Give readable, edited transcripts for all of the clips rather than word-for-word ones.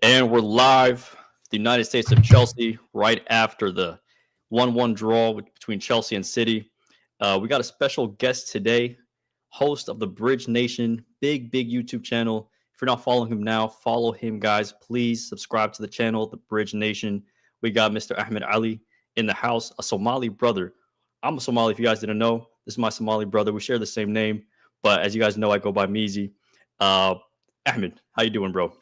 And we're live, the United States of Chelsea, right after the 1-1 draw between Chelsea and City. We got a special guest today, host of the Bridge Nation, big YouTube channel. If you're not following him now, follow him, guys. Please subscribe to the channel, the Bridge Nation. We got Mr. Ahmed Ali in the house, a Somali brother. I'm a Somali, if you guys didn't know. This is my Somali brother. We share the same name, but as you guys know, I go by Meezy. Ahmed, how you doing, bro?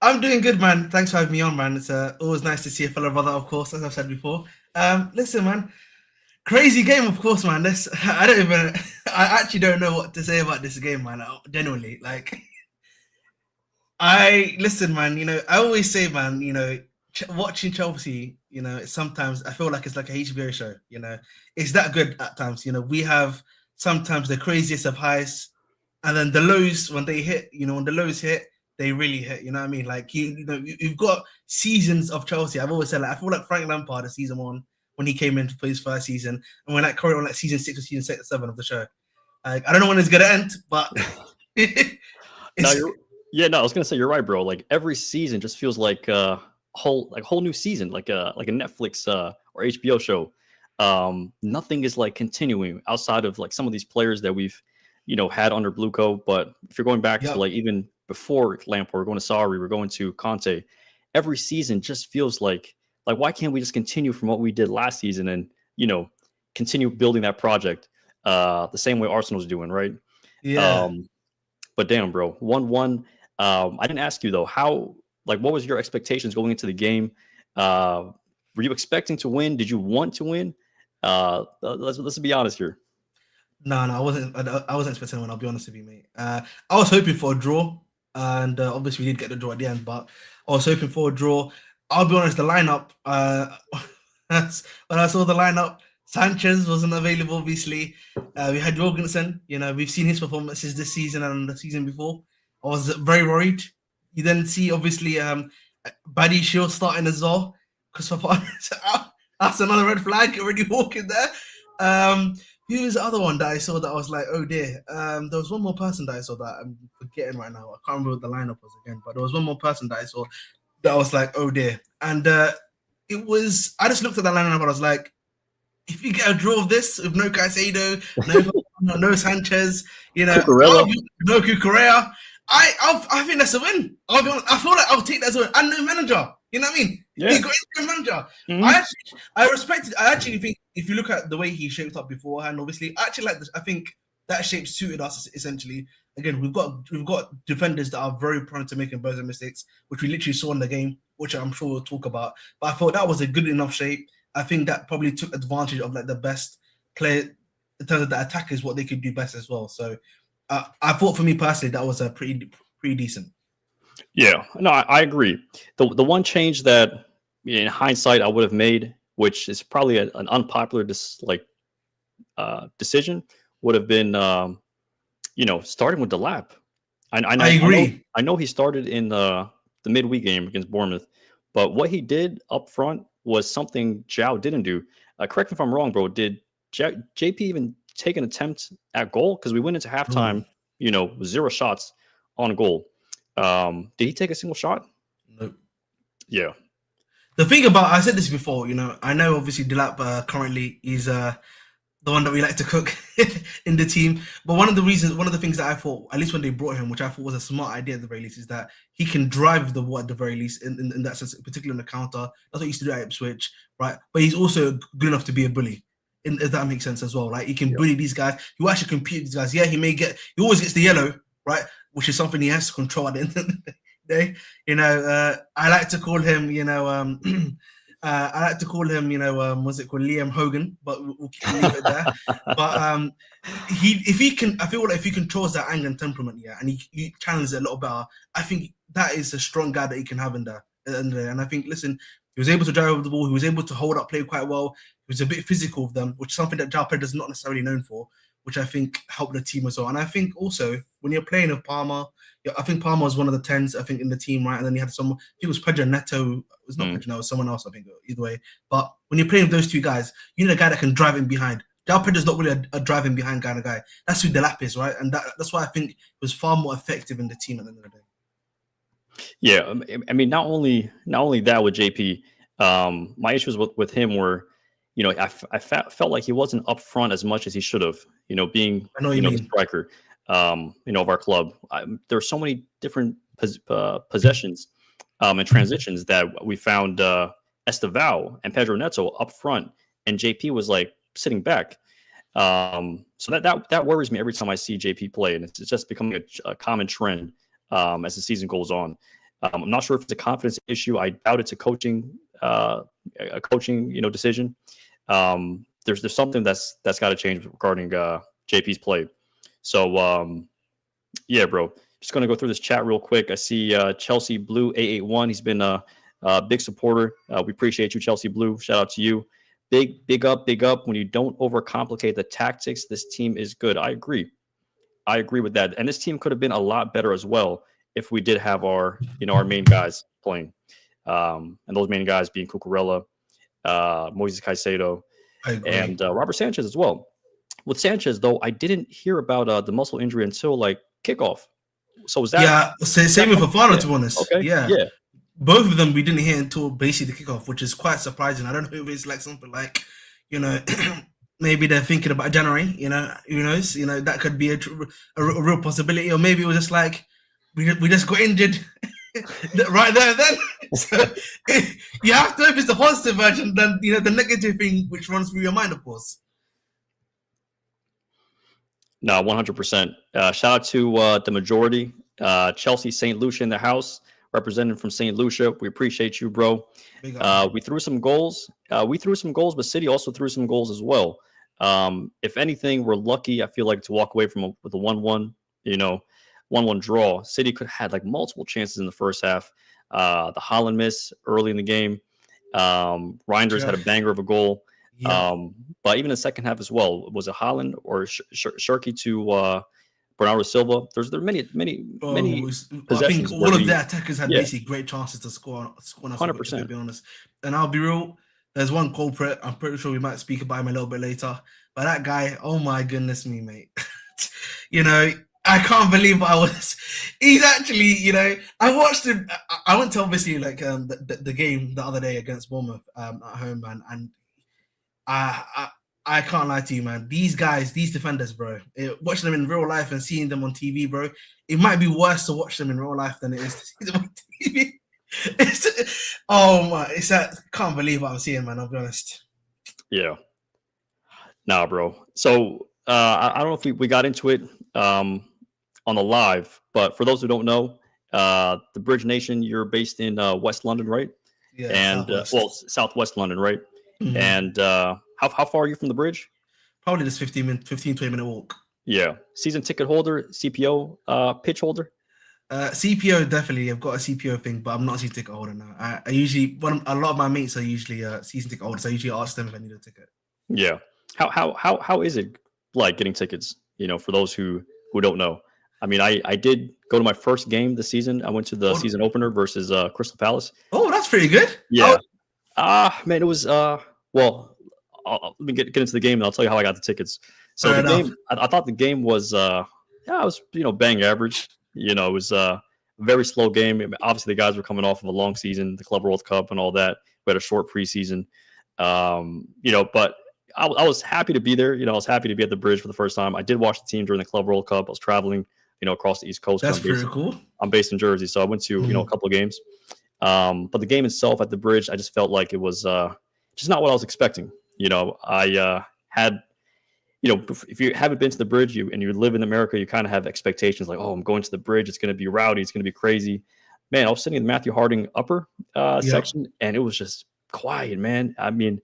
I'm doing good, man. Thanks for having me on, man. It's always nice to see a fellow brother, of course, as I've said before. Listen, man, crazy game, of course, man. I actually don't know what to say about this game, man. Genuinely, listen, man. I always say, man, watching Chelsea, sometimes I feel like it's like a HBO show. It's that good at times. We have sometimes the craziest of highs, and then the lows when they hit. When the lows hit, they really hit. You know what I mean? Like you've got seasons of Chelsea. I've always said, I feel like Frank Lampard at season 1 when he came in for his first season, and when Corey on season 6 or season 7 of the show. I don't know when it's gonna end, but I was gonna say you're right, bro. Like every season just feels like whole new season, like a Netflix or HBO show. Nothing is like continuing outside of like some of these players that we've had under Bluco. But if you're going back to like even before Lampard, we're going to Sarri, we're going to Conte. Every season just feels like why can't we just continue from what we did last season and continue building that project the same way Arsenal's doing, right? Yeah. But damn, bro, 1-1. I didn't ask you though, what was your expectations going into the game? Were you expecting to win? Did you want to win? Let's be honest here. No, I wasn't. I wasn't expecting one. I'll be honest with you, mate. I was hoping for a draw, and obviously we did get the draw at the end. But I was hoping for a draw. I'll be honest. The lineup. When I saw the lineup, Sanchez wasn't available. Obviously, we had Jorgensen. We've seen his performances this season and the season before. I was very worried. You then see obviously Buddy Shield starting as well. Christopher, that's another red flag already walking there. Who was the other one that I saw that I was like, oh dear? There was one more person that I saw that I'm forgetting right now. I can't remember what the lineup was again, but there was one more person that I saw that I was like, oh dear. And I just looked at that lineup and I was like, if you get a draw of this with no Caicedo, no Sanchez, no Cucurella, I think that's a win. I feel like I'll take that as a win. And no manager. You know what I mean? Yeah. He got his manager. Mm-hmm. I actually think if you look at the way he shaped up beforehand, obviously, I actually like this. I think that shape suited us essentially. Again, we've got defenders that are very prone to making birds and mistakes, which we literally saw in the game, which I'm sure we'll talk about. But I thought that was a good enough shape. I think that probably took advantage of like the best player in terms of the attackers, what they could do best as well. So I thought for me personally, that was a pretty decent. Yeah, no, I agree. The one change that in hindsight I would have made, which is probably an unpopular decision, would have been starting with Delap. I agree. I know he started in the midweek game against Bournemouth, but what he did up front was something Zhao didn't do. Correct me if I'm wrong, bro. Did JP even take an attempt at goal? Because we went into halftime, with 0 shots on goal. Did he take a single shot? Nope. Yeah. The thing about, I said this before, I know obviously Delap currently is the one that we like to cook in the team. But one of the things that I thought, at least when they brought him, which I thought was a smart idea at the very least, is that he can drive the ball at the very least in that sense, particularly in the counter. That's what he used to do at Ipswich, right? But he's also good enough to be a bully. If that makes sense as well, right? He can bully these guys. He will actually compete with these guys. Yeah, he always gets the yellow, right? Which is something he has to control at the end of the day. I like to call him, what's it called, Liam Hogan, but we'll leave it there. But I feel like if he controls that anger and temperament, and he challenges it a little better, I think that is a strong guy that he can have in there. And I think, listen, he was able to drive over the ball. He was able to hold up play quite well. He was a bit physical with them, which is something that João Pedro is not necessarily known for, which I think helped the team as well. And I think also when you're playing with Palmer, I think Palmer was one of the 10s, I think, in the team, right? And then you had I think it was Pedro Neto. It was not Pedro, no, it was someone else, I think, either way. But when you're playing with those two guys, you need a guy that can drive in behind. João Pedro's not really a driving behind kind of guy. That's who Delap is, right? And that's why I think he was far more effective in the team at the end of the day. Yeah, I mean, not only that with JP, my issues with him were, felt like he wasn't up front as much as he should have. Being I know what you the mean. striker, of our club. There are so many different possessions and transitions that we found Estevao and Pedro Neto up front, and JP was like sitting back. So that worries me every time I see JP play, and it's just becoming a common trend as the season goes on. I'm not sure if it's a confidence issue. I doubt it's a coaching decision. There's something that's got to change regarding JP's play. So yeah, bro. Just gonna go through this chat real quick. I see Chelsea Blue 881. He's been a big supporter. We appreciate you, Chelsea Blue. Shout out to you. Big up. When you don't overcomplicate the tactics, this team is good. I agree with that. And this team could have been a lot better as well if we did have our main guys playing. And those main guys being Cucurella, Moises Caicedo, and Robert Sanchez as well. With Sanchez, though, I didn't hear about the muscle injury until like kickoff. So was that? Yeah, same with Fofana, to be honest. Okay. Yeah. Both of them we didn't hear until basically the kickoff, which is quite surprising. I don't know if it's like something like, maybe they're thinking about January. Who knows? That could be a real possibility, or maybe it was just like we just got injured right there and then. So you have to, if it's the positive version, then the negative thing which runs through your mind, of course. No, 100%. Shout out to the majority, Chelsea St. Lucia in the house, represented from St. Lucia. We appreciate you, bro. We threw some goals. But City also threw some goals as well. If anything, we're lucky, I feel like, to walk away with a 1-1, 1-1 draw. City could have had like multiple chances in the first half. The Haaland miss early in the game. Reinders had a banger of a goal. Yeah. But even in the second half as well, was it Haaland or Shirky to Bernardo Silva? There are many possessions. I think all of their attackers had basically great chances to score. 100%. To be honest, and I'll be real. There's one culprit. I'm pretty sure we might speak about him a little bit later. But that guy, oh my goodness me, mate. I can't believe he's actually, I watched him. I went to obviously like the game the other day against Bournemouth at home, and I can't lie to you, man. These guys, these defenders, bro, watching them in real life and seeing them on TV, bro, it might be worse to watch them in real life than it is to see them on TV. Can't believe what I'm seeing, man. I'll be honest. Yeah. Nah, bro. So I don't know if we got into it on the live, but for those who don't know, the Bridge Nation, you're based in West London, right? Yeah. And Southwest London, right? Mm-hmm. And how far are you from the bridge? Probably just 20 minute walk. Yeah. Season ticket holder, CPO, pitch holder? CPO, definitely. I've got a CPO thing, but I'm not a season ticket holder now. I usually, a lot of my mates are usually season ticket holders. I usually ask them if I need a ticket. Yeah. How is it like getting tickets? For those who don't know. I mean, I did go to my first game this season. I went to the season opener versus Crystal Palace. Oh, that's pretty good. Yeah. Man, it was well. Let me get into the game, and I'll tell you how I got the tickets. So the game, I thought the game was, it was bang average. It was a very slow game. I mean, obviously, the guys were coming off of a long season, the Club World Cup, and all that. We had a short preseason, but I was happy to be there. I was happy to be at the bridge for the first time. I did watch the team during the Club World Cup. I was traveling, across the East Coast. That's pretty cool. I'm based in Jersey, so I went to a couple of games. But the game itself at the bridge, I just felt like it was just not what I was expecting. I had, if you haven't been to the bridge and you live in America, you kind of have expectations like, oh, I'm going to the bridge. It's going to be rowdy. It's going to be crazy. Man, I was sitting in the Matthew Harding upper section, and it was just quiet, man. I mean,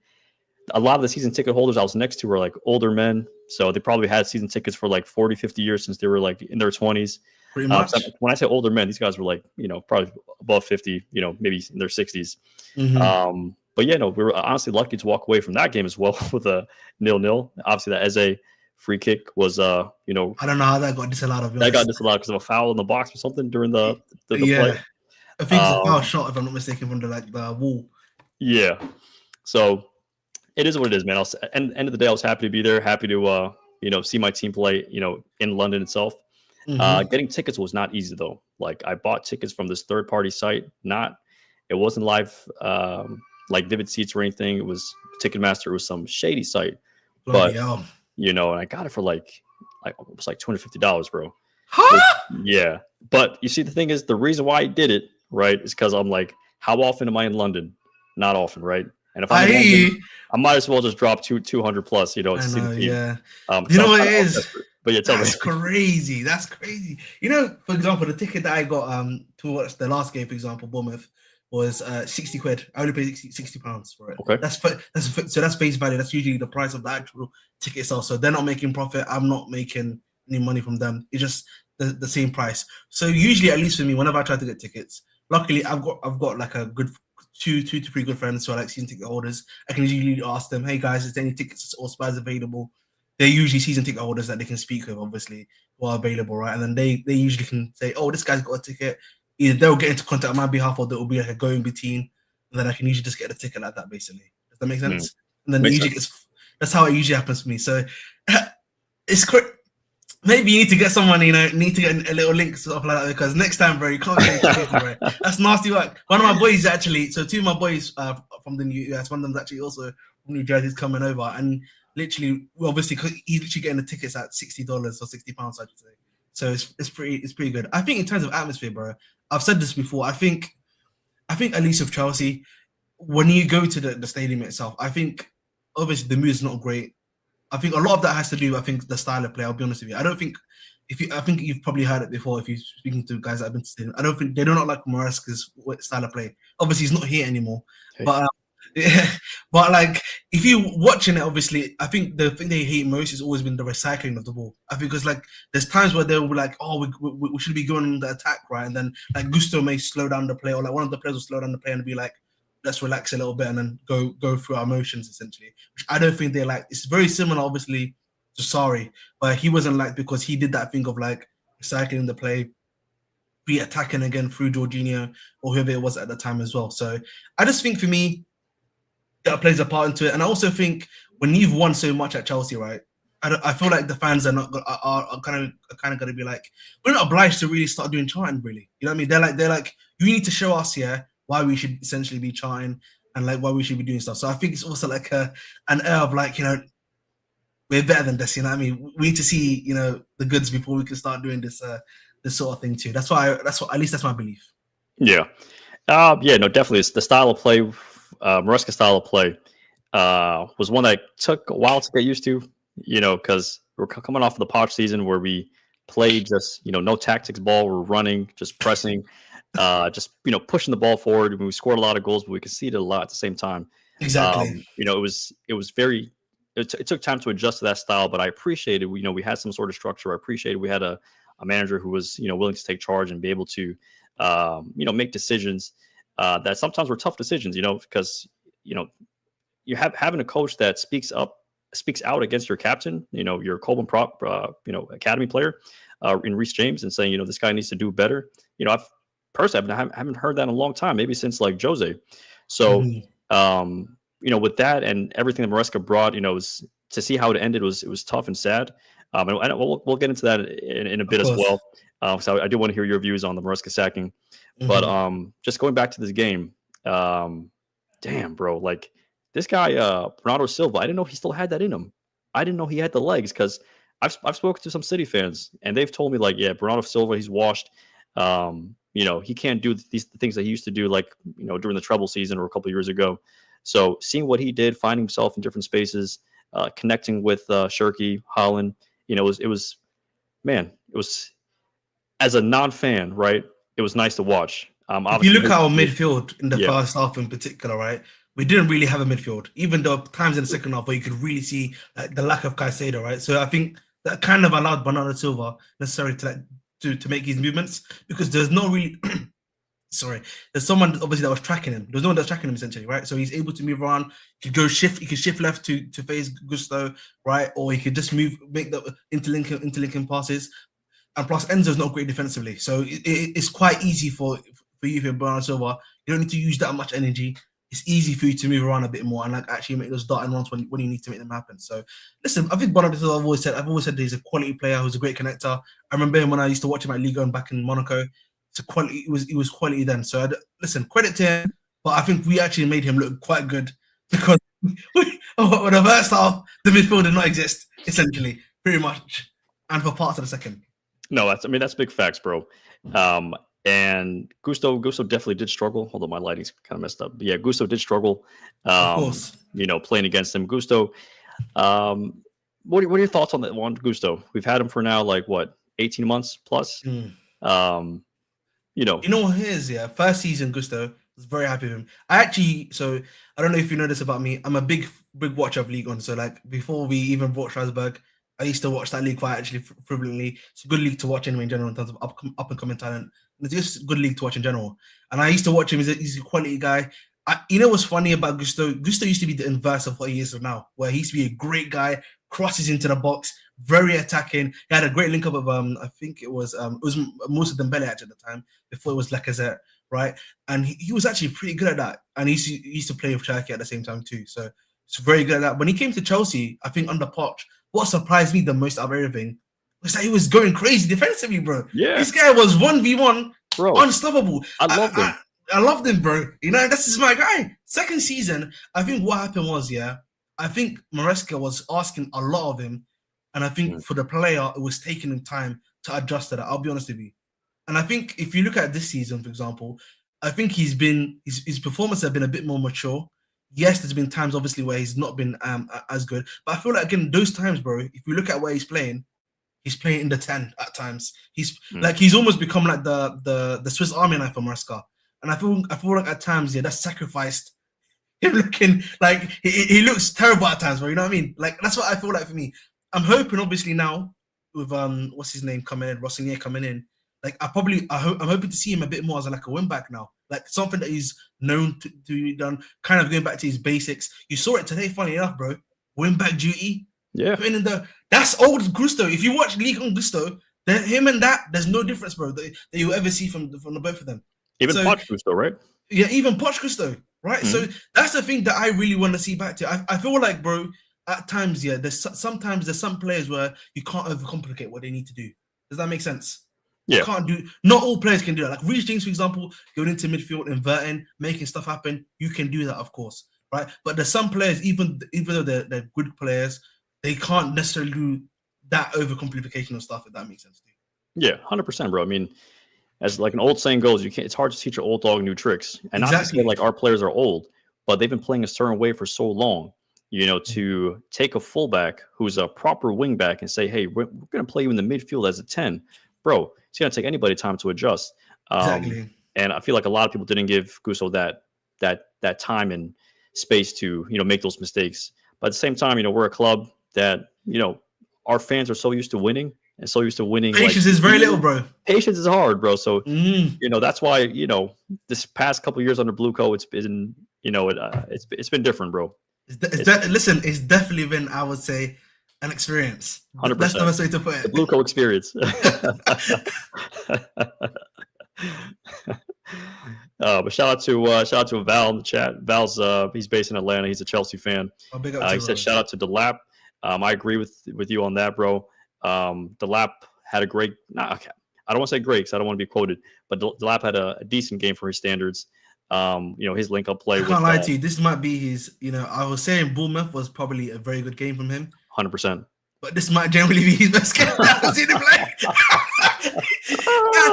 a lot of the season ticket holders I was next to were like older men. So they probably had season tickets for like 40, 50 years since they were like in their 20s. Pretty much. When I say older men, these guys were like, probably above 50, maybe in their 60s. Mm-hmm. But yeah, no, we were honestly lucky to walk away from that game as well with a 0-0. Obviously, that Eze free kick was, I don't know how that got disallowed. That got disallowed because of a foul in the box or something during the play. I think it's a foul shot, if I'm not mistaken, from the wall. Yeah. So it is what it is, man. End of the day, I was happy to be there, happy to see my team play, in London itself. Getting tickets was not easy though. Like I bought tickets from this third party site. It wasn't live like Vivid Seats or anything. It was Ticketmaster. It was some shady site, Bloody but hell. and I got it for like it was like $250, bro. Huh? Yeah, but you see, the thing is, the reason why I did it, right, is because I'm like, how often am I in London? Not often, right? And if I'm in London, I might as well just drop 200 plus, to I see know, the team. yeah. So You know I'm what kinda it all is? desperate. But yeah, tell me. That's crazy. That's crazy. You know, for example, the ticket that I got to watch the last game, for example, Bournemouth, was 60 quid. I only paid 60 pounds for it. Okay. That's face value. That's usually the price of the actual ticket itself. So they're not making profit. I'm not making any money from them. It's just the same price. So usually, at least for me, whenever I try to get tickets, luckily I've got like a good two to three good friends who are like season ticket holders. I can usually ask them, hey guys, is there any tickets or spares available? They're usually season ticket holders that they can speak with, obviously, who are available, right? And then they usually can say, oh, this guy's got a ticket. Either they'll get into contact on my behalf, or there will be like a going between, and then I can usually just get a ticket like that, basically. Does that make sense? And then that's how it usually happens for me. So it's maybe you need to get someone, need to get a little link stuff like that, because next time, bro, you can't get tickets, bro. That's nasty work. One of my boys actually, so two of my boys from the US, one of them's actually also from New Jersey, is coming over, and literally, obviously, cause he's literally getting the tickets at $60 or £60, I should say. So it's pretty good. I think in terms of atmosphere, bro, I've said this before. I think at least with Chelsea, when you go to the stadium itself, I think obviously the mood is not great. I think a lot of that has to do, I think, the style of play. I'll be honest with you. I don't think I think you've probably heard it before if you're speaking to guys that have been to stadium. I don't think they do not like Maresca's style of play. Obviously, he's not here anymore, Okay. but. Yeah, but like if you watching it, obviously, I think the thing they hate most has always been the recycling of the ball. I think because like there's times where they'll be like, oh, we should be going on the attack, right? And then like Gusto may slow down the play, or like one of the players will slow down the play and be like, let's relax a little bit and then go through our motions, essentially. Which I don't think they like. It's very similar, obviously, to Sarri, but he wasn't like, because he did that thing of like recycling the play, be attacking again through Jorginho or whoever it was at the time as well. So I just think for me, that plays a part into it. And I also think when you've won so much at Chelsea, right, I feel like the fans are kind of going to be like, we're not obliged to really start doing chanting, really. You know what I mean? They're like, you need to show us here why we should essentially be chanting and like why we should be doing stuff. So I think it's also like an air of like, we're better than this. You know what I mean? We need to see the goods before we can start doing this sort of thing too. That's at least that's my belief. Yeah. No, definitely. It's the style of play. Maresca style of play was one that took a while to get used to, because we're coming off of the Poch season where we played just, no tactics ball. We're running, just pressing, just, pushing the ball forward. We scored a lot of goals, but we conceded a lot at the same time. Exactly. It took time to adjust to that style, but I appreciated, we had some sort of structure. I appreciated we had a manager who was, willing to take charge and be able to, make decisions that sometimes were tough decisions, because, having a coach that speaks out against your captain, your Coleman prop, academy player in Reece James, and saying, this guy needs to do better. I've personally, I haven't heard that in a long time, maybe since like Jose. So, with that and everything that Maresca brought, was to see how it ended it was tough and sad. And we'll get into that in a bit as well. So I do want to hear your views on the Maresca sacking. But just going back to this game, damn, bro, like this guy, Bernardo Silva, I didn't know he still had that in him. I didn't know he had the legs, because I've spoken to some City fans and they've told me like, yeah, Bernardo Silva, he's washed. He can't do the things that he used to do, like, during the treble season or a couple of years ago. So seeing what he did, finding himself in different spaces, connecting with Shirky, Holland, it was, as a non-fan, right? It was nice to watch. If you look at our midfield in the first half in particular, right? We didn't really have a midfield, even though times in the second half where you could really see the lack of Caicedo, right? So I think that kind of allowed Bernardo Silva necessarily to make his movements, because there's no really there's someone obviously that was tracking him. There's no one that's tracking him essentially, right? So he's able to move around. He could shift left to face Gusto, right? Or he could just make the interlinking passes. And plus, Enzo's not great defensively, so it's quite easy for you if you're Bernardo Silva. You don't need to use that much energy. it's easy for you to move around a bit more and like actually make those darting runs when you need to make them happen. So listen, I think one of the things I've always said he's a quality player who's a great connector. I remember him when I used to watch him at Ligue 1 back in Monaco. It's a quality. It was quality then. So listen, credit to him. But I think we actually made him look quite good because for the first half, the midfield did not exist essentially, pretty much, and for parts of the second. No, that's big facts, bro. And Gusto definitely did struggle. Although my lighting's kind of messed up. But yeah, Gusto did struggle. Of course. Playing against him. Gusto. What are your thoughts on that one, Gusto? We've had him for now, 18 months plus. You know what it is, yeah. First season, Gusto, I was very happy with him. I don't know if you know this about me. I'm a big watcher of Ligue 1. So before we even brought Strasbourg, I used to watch that league quite actually frequently. It's a good league to watch anyway in general in terms of up and coming talent. It's just a good league to watch in general. And I used to watch him. He's a quality guy. You know what's funny about Gusto? Gusto used to be the inverse of what he is now, where he used to be a great guy, crosses into the box, very attacking. He had a great link up of I think it was Moussa Dembele at the time before it was Lacazette, right? And he was actually pretty good at that. And he used to play with Turkey at the same time too. So it's very good at that. When he came to Chelsea, I think under Poch, what surprised me the most out of everything was that he was going crazy defensively, bro. Yeah, this guy was 1v1, bro, unstoppable. I loved him. I loved him, bro. This is my guy. Second season, I think what happened was, I think Maresca was asking a lot of him, and I think for the player, it was taking him time to adjust to that. I'll be honest with you. And I think if you look at this season, for example, I think his performances have been a bit more mature. Yes, there's been times obviously where he's not been as good, but I feel like again those times, bro. If you look at where he's playing in the 10 at times. He's almost become like the Swiss Army knife for Maresca. And I feel like at times, that's sacrificed him looking like he looks terrible at times, bro. You know what I mean? Like that's what I feel like for me. I'm hoping, obviously, now with what's his name coming in, Rossinier coming in. Like I'm hoping to see him a bit more as a wing back now, like something that he's known to do, done, kind of going back to his basics. You saw it today, funny enough, bro. Wing back duty. Yeah. That's old Gusto. If you watch League on Gusto, then him and that, there's no difference, bro, that you'll ever see from the both of them. Even Poch Gusto, right? Yeah, even Poch Gusto, right? Mm-hmm. So that's the thing that I really want to see back to. I feel like, bro, at times, there's some players where you can't overcomplicate what they need to do. Does that make sense? Yeah. Not all players can do that. Like Reece James, for example, going into midfield, inverting, making stuff happen. You can do that, of course, right? But there's some players, even though they're good players, they can't necessarily do that overcomplication of stuff, if that makes sense to you. Yeah, 100%, bro. I mean, as like an old saying goes, it's hard to teach an old dog new tricks. And not to say like our players are old, but they've been playing a certain way for so long, to take a fullback who's a proper wing back and say, hey, we're going to play you in the midfield as a 10. Bro, it's going to take anybody time to adjust. Exactly. And I feel like a lot of people didn't give Gusto that time and space to, make those mistakes. But at the same time, we're a club that, our fans are so used to winning and so used to winning. Patience is very little, bro. Patience is hard, bro. So, that's why, this past couple of years under Blueco, it's been, it's been different, bro. Listen, it's definitely been, I would say, an experience. 100%. That's the best way to put it. The Blueco experience. But shout out to Val in the chat. Val's he's based in Atlanta. He's a Chelsea fan. He said shout out to Delap. I agree with you on that, bro. Delap had a great. I don't want to say great because I don't want to be quoted, but Delap had a decent game for his standards. His link up play. I can't lie to you. This might be his. I was saying Bournemouth was probably a very good game from him. 100%. But this might generally be his best game I've seen him play.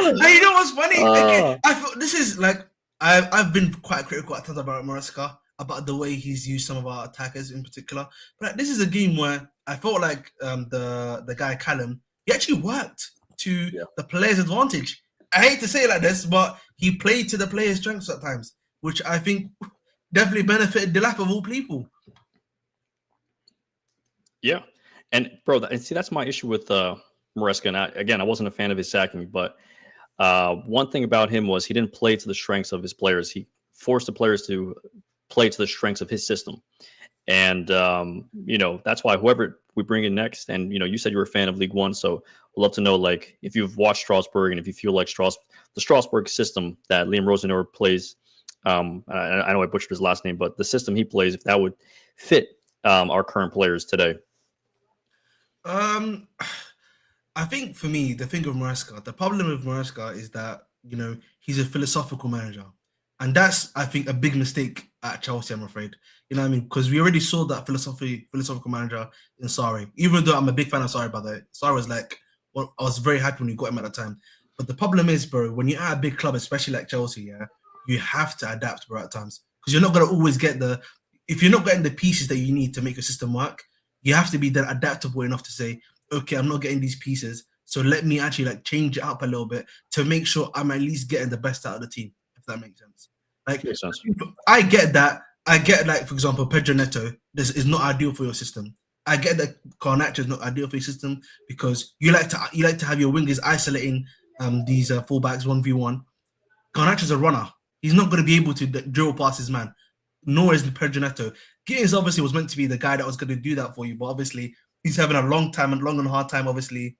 And you know what's funny? I feel this is like I've been quite critical at times about Maresca, about the way he's used some of our attackers in particular. But this is a game where I felt like the guy Callum, he actually worked to the player's advantage. I hate to say it like this, but he played to the player's strengths at times, which I think definitely benefited Delap of all people. Yeah. And bro, that's my issue with Maresca. And I wasn't a fan of his sacking, but one thing about him was he didn't play to the strengths of his players. He forced the players to play to the strengths of his system. And, that's why whoever we bring in next, and, you said you were a fan of League One, so we'd love to know, like, if you've watched Strasbourg and if you feel like the Strasbourg system that Liam Rosenauer plays I know I butchered his last name, but the system he plays, if that would fit our current players today. Um, I think for me, the thing with Maresca, the problem with Maresca is that he's a philosophical manager, and that's I think a big mistake at Chelsea. I'm afraid, you know what I mean, because we already saw that philosophical manager in Sarri. Even though I'm a big fan of Sarri, by the way, Sarri was like, well, I was very happy when we got him at the time. But the problem is, bro, when you're at a big club, especially like Chelsea, yeah, you have to adapt, bro, at times because you're not gonna always get if you're not getting the pieces that you need to make your system work, you have to be then adaptable enough to say, okay, I'm not getting these pieces, so let me actually like change it up a little bit to make sure I'm at least getting the best out of the team, if that makes sense. Like, Makes sense. I get that. I get, like, for example, Pedro Neto, this is not ideal for your system. I get that Garnacho is not ideal for your system because you like to have your wingers isolating these fullbacks 1v1. Garnacho's a runner. He's not going to be able to drill past his man, nor is Pedro Neto. Gittins obviously was meant to be the guy that was going to do that for you, but obviously he's having a long and hard time, obviously,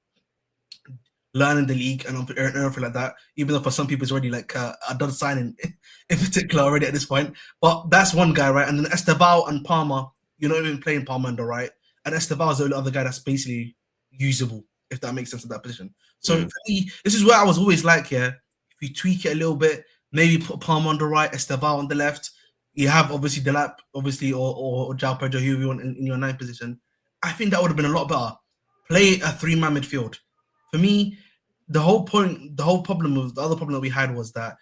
learning the league and everything like that, even though for some people it's already like a done signing in particular already at this point. But that's one guy, right? And then Estevao and Palmer, you're not even playing Palmer on the right. And Estevao is the only other guy that's basically usable, if that makes sense in that position. So for me, this is where I was always like, yeah, if you tweak it a little bit, maybe put Palmer on the right, Estevao on the left, you have obviously Delap, obviously, or João Pedro, who you want in your 9th position. I think that would have been a lot better. Play a 3-man midfield. For me, the other problem that we had was that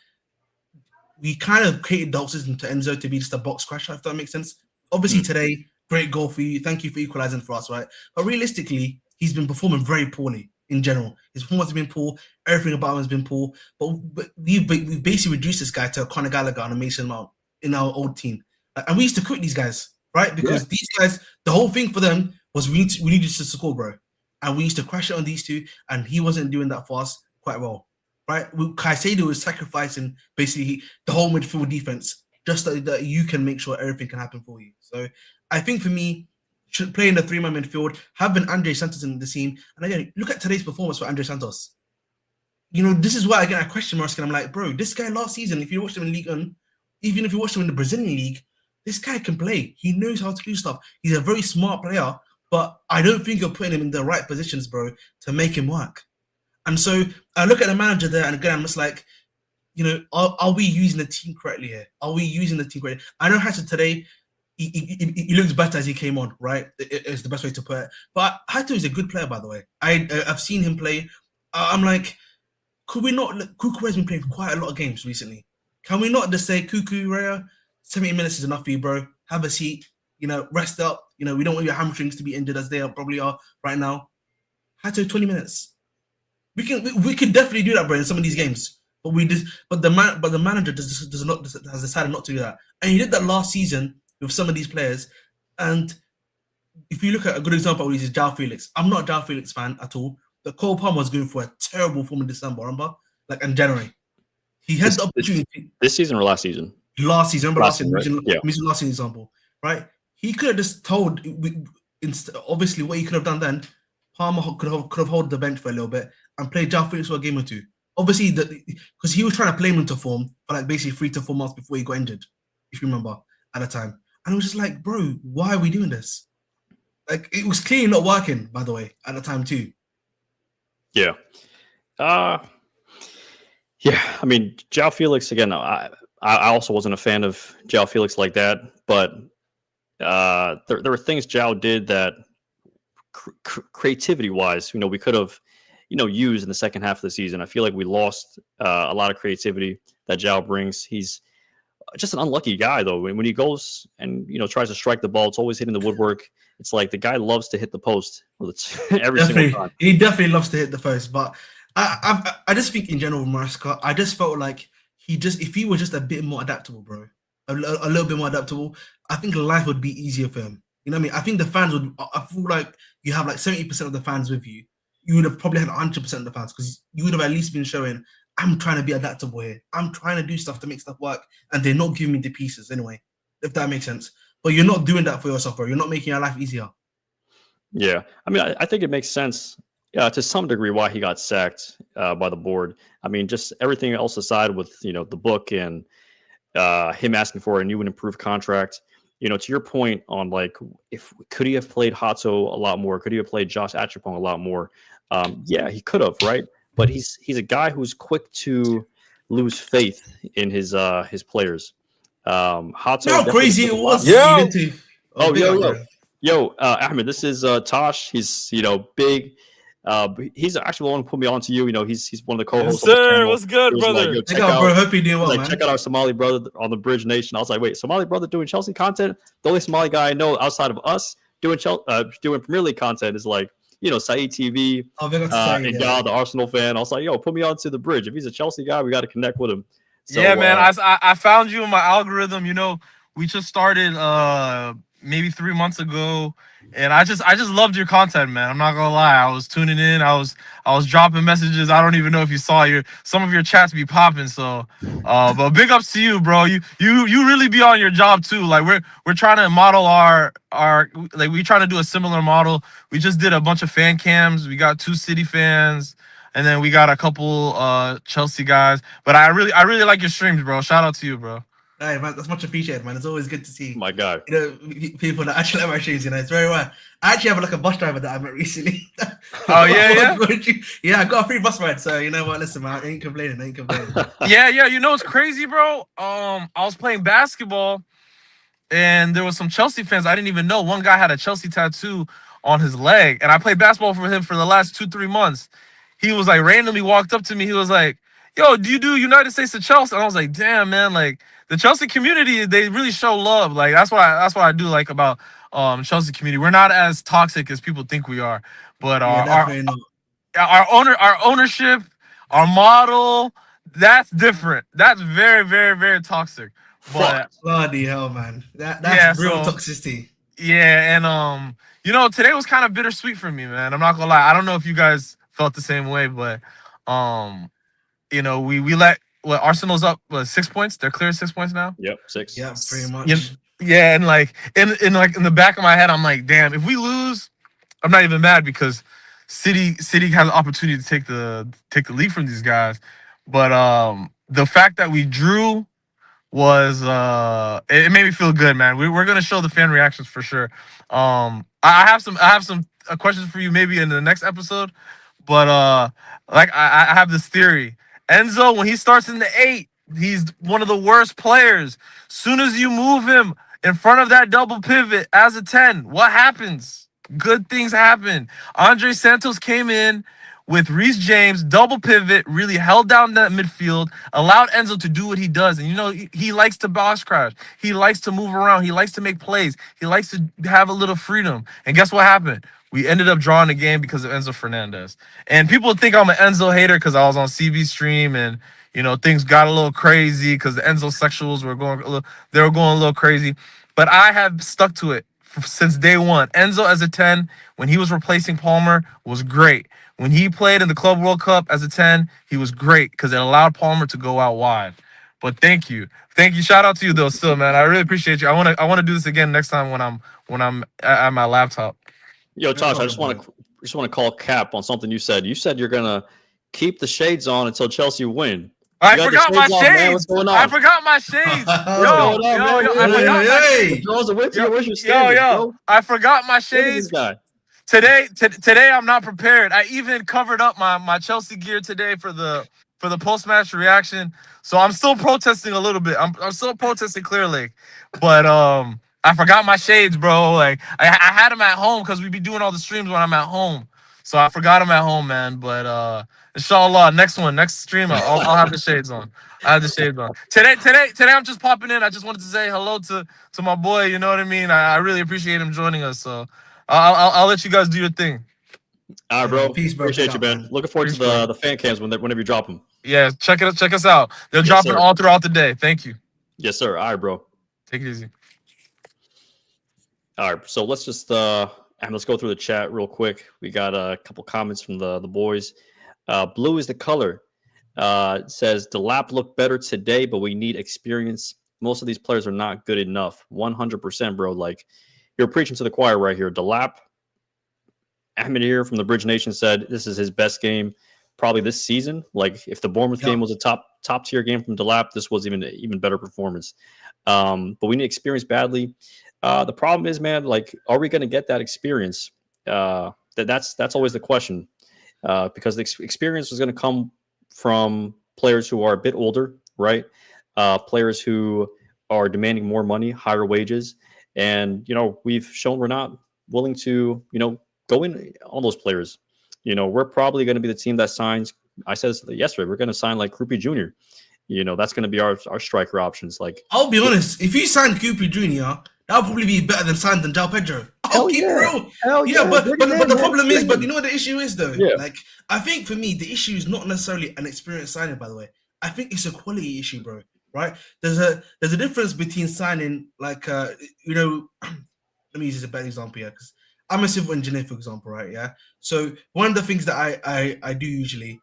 we kind of created the whole system to Enzo to be just a box crasher, if that makes sense. Obviously today, great goal for you. Thank you for equalizing for us, right? But realistically, he's been performing very poorly in general. His performance has been poor. Everything about him has been poor. But we've basically reduced this guy to Conor Gallagher and Mason Mount in our old team. And we used to quit these guys, right? Because these guys, the whole thing for them was we needed to score, bro. And we used to crash it on these two, and he wasn't doing that for us quite well, right? Caicedo was sacrificing basically the whole midfield defense just so that you can make sure everything can happen for you. So I think for me, should play in the 3-man midfield, having Andre Santos in the team. And again, look at today's performance for Andre Santos. This is why I get a question mark, and I'm like, bro, this guy last season, if you watched him in Ligue 1, even if you watched him in the Brazilian league, this guy can play. He knows how to do stuff. He's a very smart player. But I don't think you're putting him in the right positions, bro, to make him work. And so I look at the manager there, and again, I'm just like, are we using the team correctly here? Are we using the team correctly? I know Hato today, he looks better as he came on, right? It's the best way to put it. But Hato is a good player, by the way. I've seen him play. I'm like, Cuckoo has been playing quite a lot of games recently. Can we not just say, Cuckoo, Raya, 70 minutes is enough for you, bro. Have a seat. Rest up. We don't want your hamstrings to be injured as they probably are right now. Hato 20 minutes. We can definitely do that, bro, in some of these games. But the manager has decided not to do that. And he did that last season with some of these players. And if you look at a good example of this is João Felix. I'm not a João Felix fan at all. But Cole Palmer was going for a terrible form in December, remember? Like in January. He had the opportunity. This season or last season? Last season. Remember last season? Right? Yeah. Last season example, right? He could have just told, obviously, what he could have done then, Palmer could have held the bench for a little bit and played João Felix for a game or two. Obviously, because he was trying to play him into form for like basically 3 to 4 months before he got injured, if you remember, at the time. And it was just like, bro, why are we doing this? Like, it was clearly not working, by the way, at the time too. Yeah. Yeah, I mean, João Felix, again, I also wasn't a fan of João Felix like that, but there were things João did that creativity-wise, we could have, used in the second half of the season. I feel like we lost a lot of creativity that João brings. He's just an unlucky guy, though. When he goes and, tries to strike the ball, it's always hitting the woodwork. It's like the guy loves to hit the post every single time. He definitely loves to hit the post, but I just think in general, Maresca, I just felt like if he was just a bit more adaptable, bro, a little bit more adaptable, I think life would be easier for him. You know what I mean? I think the fans I feel like you have like 70% of the fans with you. You would have probably had 100% of the fans because you would have at least been showing, I'm trying to be adaptable here. I'm trying to do stuff to make stuff work. And they're not giving me the pieces anyway, if that makes sense. But you're not doing that for yourself, bro. You're not making your life easier. Yeah. I mean, I think it makes sense to some degree why he got sacked by the board. I mean, just everything else aside with, the book and him asking for a new and improved contract. To your point on like, if could he have played Hato a lot more? Could he have played Josh Achapong a lot more? Yeah, he could have, right? But he's a guy who's quick to lose faith in his players. Hato, How crazy it was Yo! into. Ahmed, this is Tosh. He's big. He's actually the one who put me on to you. He's one of the co-hosts. Yes, sir. What's good, brother? Check out, bro. Hope you're doing well, man. Check out our Somali brother on the Bridge Nation. I was like, wait, Somali brother doing Chelsea content? The only Somali guy I know outside of us doing Premier League content is like, Saeed TV and Gal, the Arsenal fan. I was like, yo, put me on to the Bridge. If he's a Chelsea guy, we got to connect with him. So, yeah, man. I found you in my algorithm. We just started maybe 3 months ago, and I just loved your content, man. I'm not gonna lie. I was tuning in. I was dropping messages. I don't even know if you saw some of your chats be popping. So, but big ups to you, bro. You really be on your job too. Like we're trying to model our like we trying to do a similar model. We just did a bunch of fan cams. We got 2 City fans. And then we got a couple Chelsea guys. But I really like your streams, bro. Shout out to you, bro. Hey, man, that's much appreciated, man. It's always good to see my God. People that actually like my streams. It's very rare. I actually have like a bus driver that I met recently. Oh yeah. Yeah, I got a free bus ride. So you know what? Listen, man, I ain't complaining. Yeah. It's crazy, bro. I was playing basketball, and there was some Chelsea fans I didn't even know. One guy had a Chelsea tattoo on his leg, and I played basketball for him for the last 2-3 months. He was like randomly walked up to me. He was like, yo, do you do United States of Chelsea? And I was like, damn, man, like the Chelsea community, they really show love. Like that's what I do like about Chelsea community. We're not as toxic as people think we are. But our ownership, our model, that's different. That's very, very, very toxic. But bloody hell, man. That's real toxicity. Yeah, and today was kind of bittersweet for me, man. I'm not gonna lie. I don't know if you guys felt the same way, but we let Arsenal's up 6 points. They're clear 6 points now. Yep, 6. Yeah, pretty much. Yeah, and like in the back of my head, I'm like, damn, if we lose, I'm not even mad because City has an opportunity to take the lead from these guys. But the fact that we drew was it made me feel good, man. We're gonna show the fan reactions for sure. I have some questions for you maybe in the next episode. But I have this theory. Enzo, when he starts in the 8, he's one of the worst players. Soon as you move him in front of that double pivot as a 10, what happens? Good things happen. Andre Santos came in with Reece James, double pivot, really held down that midfield, allowed Enzo to do what he does. And he likes to box crash. He likes to move around. He likes to make plays. He likes to have a little freedom. And guess what happened? We ended up drawing the game because of Enzo Fernandez. And people think I'm an Enzo hater because I was on CB stream and things got a little crazy because the Enzo sexuals were going a little crazy. But I have stuck to it since day one. Enzo as a 10, when he was replacing Palmer, was great. When he played in the Club World Cup as a 10, he was great because it allowed Palmer to go out wide. But thank you. Shout out to you though, still, man. I really appreciate you. I want to do this again next time when I'm at my laptop. Yo, Tosh, I just want to call cap on something you said. You said you're gonna keep the shades on until Chelsea win. I forgot my shades. I forgot my shades. I forgot my shades. Today I'm not prepared. I even covered up my Chelsea gear today for the post-match reaction. So I'm still protesting a little bit. I'm still protesting Clear Lake. But I forgot my shades, bro. Like I had them at home because we be doing all the streams when I'm at home. So I forgot them at home, man. But inshallah, next stream, I'll have the shades on. I have the shades on. Today I'm just popping in. I just wanted to say hello to my boy. You know what I mean? I really appreciate him joining us. So I'll let you guys do your thing. All right, bro. Peace, bro. Appreciate you, man. Looking forward to the fan cams whenever you drop them. Yeah, check us out. They're dropping all throughout the day. Thank you. Yes, sir. All right, bro. Take it easy. All right, so let's just let's go through the chat real quick. We got a couple comments from the boys. Blue is the color. Says Delap looked better today, but we need experience. Most of these players are not good enough. 100%, bro. Like you're preaching to the choir right here. Delap. Ahmed here from the Bridge Nation said this is his best game. probably this season. Like if the Bournemouth Yeah. game was a top tier game from Delap, this was even better performance. But we need experience badly. The problem is, man, like, are we going to get that experience? That's always the question, because the experience is going to come from players who are a bit older, right? Players who are demanding more money, higher wages, and we've shown we're not willing to go in on those players. We're probably going to be the team that signs. I said this yesterday. We're going to sign like Krupi Jr. That's going to be our striker options. Like, I'll be honest, if you signed Cooper Jr., that would probably be better than signing João Pedro. I'll keep it real. Yeah, but the problem is, but you know what the issue is though? Yeah. Like, I think for me, the issue is not necessarily an experienced signing, by the way. I think it's a quality issue, bro. Right? There's a difference between signing like let me use a better example here, because I'm a civil engineer, for example, right? Yeah. So one of the things that I do usually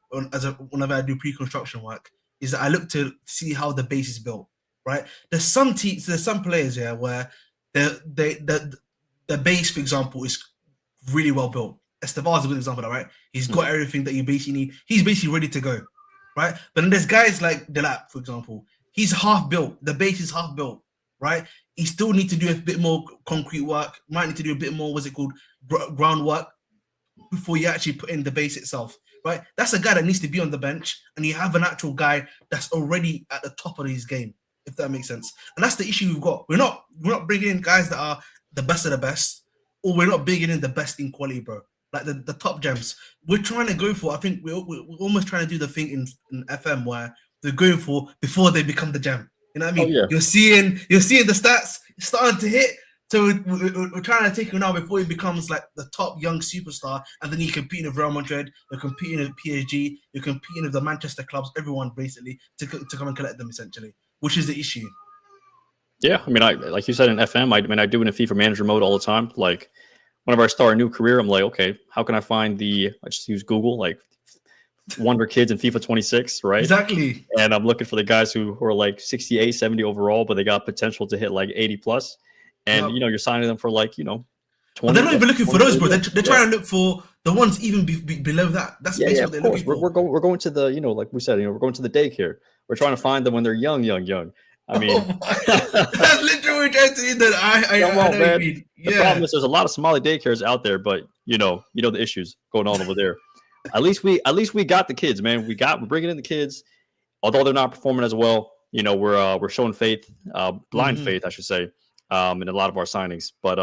whenever I do pre-construction work is that I look to see how the base is built, right? There's some players here where the base, for example, is really well built. Esteban is a good example of that, right? He's got everything that you basically need. He's basically ready to go, right? But then there's guys like Delap, for example. He's half built. The base is half built, right? He still need to do a bit more concrete work. Might need to do a bit more, groundwork before you actually put in the base itself, right? That's a guy that needs to be on the bench, and you have an actual guy that's already at the top of his game, if that makes sense. And that's the issue we've got. We're not bringing in guys that are the best of the best, or we're not bringing in the best in quality, bro. Like the top gems. We're trying to go for, I think we're almost trying to do the thing in FM where they're going for before they become the gem. You know what I mean? Oh, yeah. You're seeing the stats starting to hit. So we're trying to take him now before he becomes like the top young superstar, and then you're competing with Real Madrid, you're competing with PSG, you're competing with the Manchester clubs, everyone basically to come and collect them essentially, which is the issue. Yeah, I mean, like you said in FM, I do it in FIFA Manager mode all the time. Like, whenever I start a new career, I'm like, okay, how can I find I just use Google, like Wonder Kids in FIFA 26, right? Exactly. And I'm looking for the guys who are like 68, 70 overall, but they got potential to hit like 80 plus. And, you're signing them for like, 20. But they're not even looking for those, bro. They're trying to look for the ones even below that. That's basically what they're looking for. We're going to the, like we said, we're going to the daycare. We're trying to find them when they're young. I mean, that's literally what I'm trying to do. That I know man. what you mean. The problem is there's a lot of Somali daycares out there, but you know the issues going on over there. At least we got the kids, man. We're bringing in the kids, although they're not performing as well. We're showing faith, blind faith, I should say, in a lot of our signings. But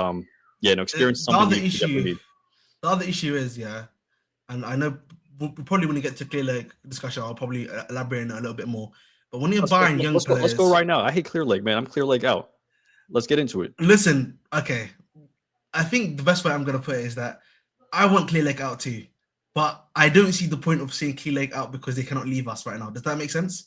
experience is something you definitely need. The other issue is, and I know we probably when we get to Clear Lake discussion, I'll probably elaborate on it a little bit more. But when you're buying young players, let's go right now. I hate Clear Lake, man. I'm Clear Lake out. Let's get into it. Listen, okay. I think the best way I'm gonna put it is that I want Clear Lake out too, but I don't see the point of saying Clear Lake out because they cannot leave us right now. Does that make sense?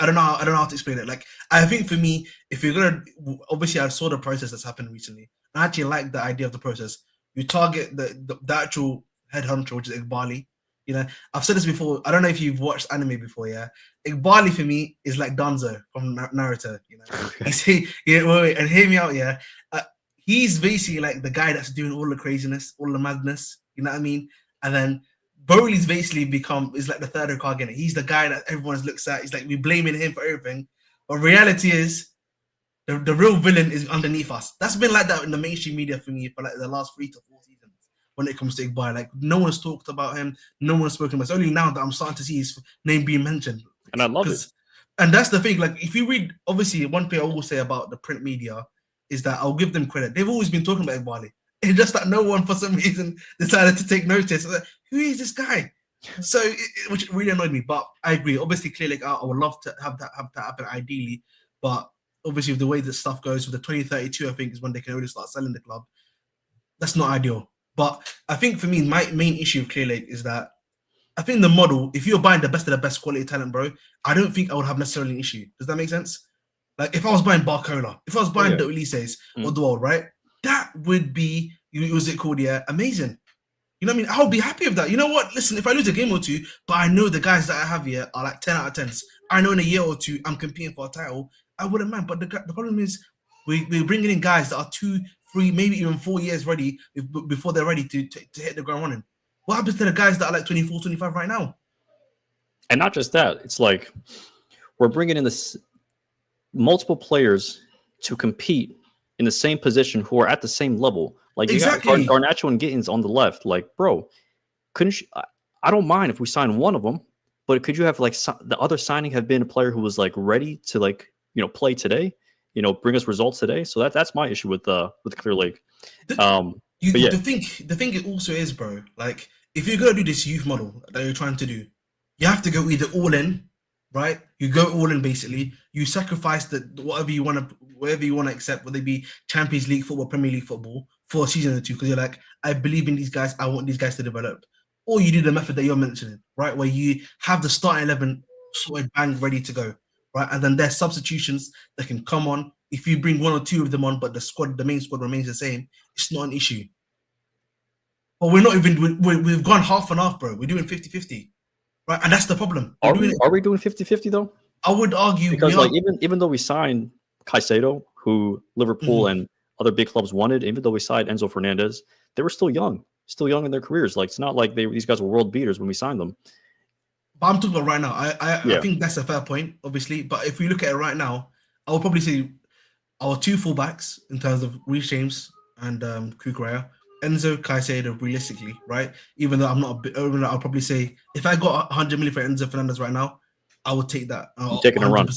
I don't know how to explain it. Like, I think for me, if you're gonna, obviously I saw the process that's happened recently. I actually like the idea of the process. You target the actual headhunter, which is Iqbali. I've said this before. I don't know if you've watched anime before. Iqbali for me is like Danzo from Naruto. And hear me out. He's basically like the guy that's doing all the craziness, all the madness. You know what I mean? And then Broly's basically is like the third Hokage. He's the guy that everyone looks at. He's like, we're blaming him for everything. But reality is, the real villain is underneath us. That's been like that in the mainstream media for me for like the last 3 to 4 seasons. When it comes to Iqbal, like no one's talked about him, no one's spoken about. It's only now that I'm starting to see his name being mentioned. And I love it. And that's the thing. Like, if you read, obviously, one thing I will say about the print media is that I'll give them credit. They've always been talking about Iqbal. It's just that no one, for some reason, decided to take notice. Like, who is this guy? So, which really annoyed me. But I agree. Obviously, Clear Lake out. I would love to have that happen ideally. But obviously, with the way that stuff goes, with the 2032, I think is when they can really start selling the club. That's not ideal. But I think for me, my main issue with Clear Lake is that I think the model, if you're buying the best of the best quality talent, bro, I don't think I would have necessarily an issue. Does that make sense? Like, if I was buying Barcola, if I was buying the Ulises or the world, right? That would be, amazing. You know what I mean? I would be happy with that. You know what? Listen, if I lose a game or two, but I know the guys that I have here are like 10 out of 10s. I know in a year or two, I'm competing for a title. I wouldn't mind. But the problem is we're bringing in guys that are 2, 3, maybe even 4 years ready before they're ready to hit the ground running. What happens to the guys that are like 24, 25 right now? And not just that, it's like we're bringing in this multiple players to compete in the same position who are at the same level. Like you got Exactly. Garnacho and Gittins on the left. Like, bro, couldn't you, I don't mind if we sign one of them, but could you have like the other signing have been a player who was like ready to like play today, bring us results today. So that's my issue with Clear Lake. But yeah. The thing it also is, bro. Like if you're gonna do this youth model that you're trying to do, you have to go either all in, right? You go all in basically. You sacrifice whatever you want to accept, whether it be Champions League football, Premier League football for a season or two, because you're like, I believe in these guys. I want these guys to develop. Or you do the method that you're mentioning, right? Where you have the starting 11 sorted, bang, ready to go, right? And then there's substitutions that can come on. If you bring one or two of them on, but the main squad remains the same, it's not an issue. But we're not even, we've gone half and half, bro. We're doing 50-50, right? And that's the problem. Are we doing 50-50 though? I would argue because like even though we signed Caicedo, who Liverpool and other big clubs wanted, even though we signed Enzo Fernandez, they were still young in their careers. Like it's not like these guys were world beaters when we signed them. But I'm talking about right now. I think that's a fair point, obviously. But if we look at it right now, I would probably say our two fullbacks in terms of Reece James and Cucurella, Enzo Caicedo, realistically, right? Even though I'm not, I'll probably say if I got 100 million for Enzo Fernandez right now, I would take that. Taking a run.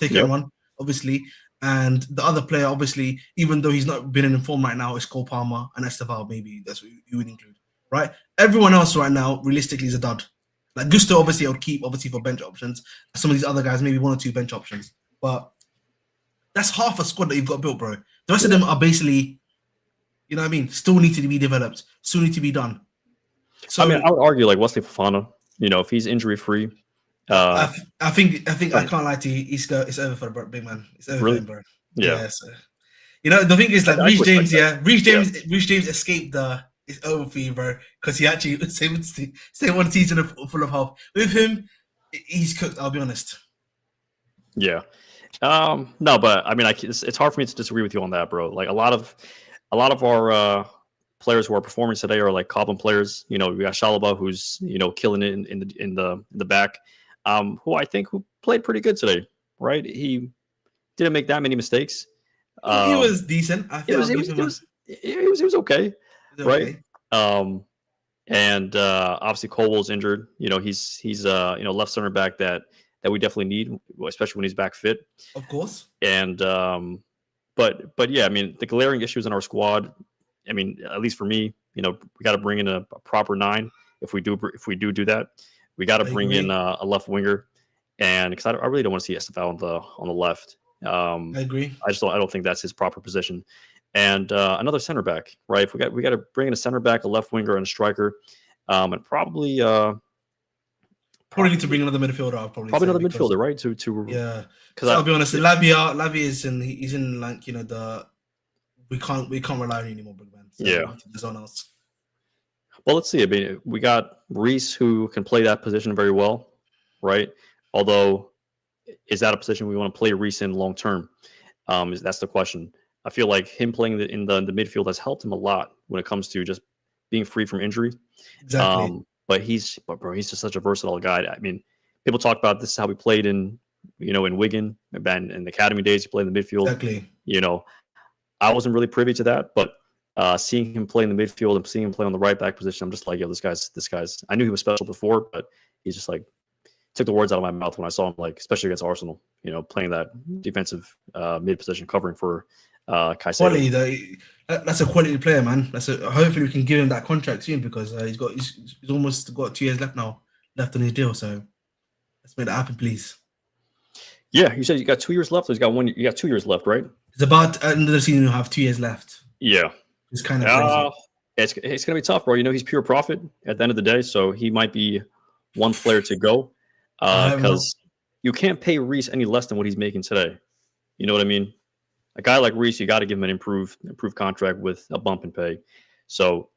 Take it a run, obviously. And the other player, obviously, even though he's not been in form right now, is Cole Palmer and Esteval. Maybe that's what you would include, right? Everyone else right now, realistically, is a dud. Like Gusto, obviously, I would keep, obviously, for bench options. Some of these other guys, maybe one or two bench options. But that's half a squad that you've got built, bro. The rest of them are basically, you know what I mean, still need to be developed, still need to be done. So I mean, I would argue like Wesley Fofana, if he's injury free. I think I can't lie to you. It's over for the big man. It's over for him, bro. Yeah. So, the thing is, like Reece James, Reece James escaped the. It's over for you, bro, because he actually stayed one season full of hope. With him, he's cooked. I'll be honest. Yeah. No, but I mean, it's hard for me to disagree with you on that, bro. Like a lot of our players who are performing today are like Cobham players. We got Shalaba, who's killing it in the back. Who played pretty good today, right? He didn't make that many mistakes. He was decent. I think he was okay, right? And obviously Colwell's injured. He's left center back that we definitely need, especially when he's back fit. Of course. And but yeah, I mean the glaring issues in our squad. I mean, at least for me, we got to bring in a proper 9. If we do that. We got to bring in a left winger, and because I really don't want to see Estevao on the left. I agree. I don't think that's his proper position. And another center back, right? If we got to bring in a center back, a left winger, and a striker, and probably need to bring another midfielder. Probably another midfielder, right? To yeah. Because I'll be honest, Lavia is he's in like we can't rely on you anymore, big man. So yeah. There's no one else. Well, let's see. I mean, we got Reece, who can play that position very well, right? Although, is that a position we want to play Reece in long term? That's the question. I feel like him playing in the midfield has helped him a lot when it comes to just being free from injury. Exactly. But he's just such a versatile guy. I mean, people talk about this is how we played in Wigan and in the academy days. He played in the midfield. Exactly. I wasn't really privy to that, but seeing him play in the midfield and seeing him play on the right back position, I'm just like, yo, this guy's. I knew he was special before, but he's just like took the words out of my mouth when I saw him, like especially against Arsenal. Playing that defensive mid position, covering for Caicedo. Quality, though. That's a quality player, man. Hopefully we can give him that contract soon because he's almost got 2 years left on his deal. So let's make that happen, please. Yeah, you said you got 2 years left. You got 2 years left, right? It's about end of the season. You'll have 2 years left. Yeah. It's kind of crazy. It's going to be tough, bro. He's pure profit at the end of the day, so he might be one player to go because you can't pay Reece any less than what he's making today. You know what I mean? A guy like Reece, you got to give him an improved contract with a bump in pay. So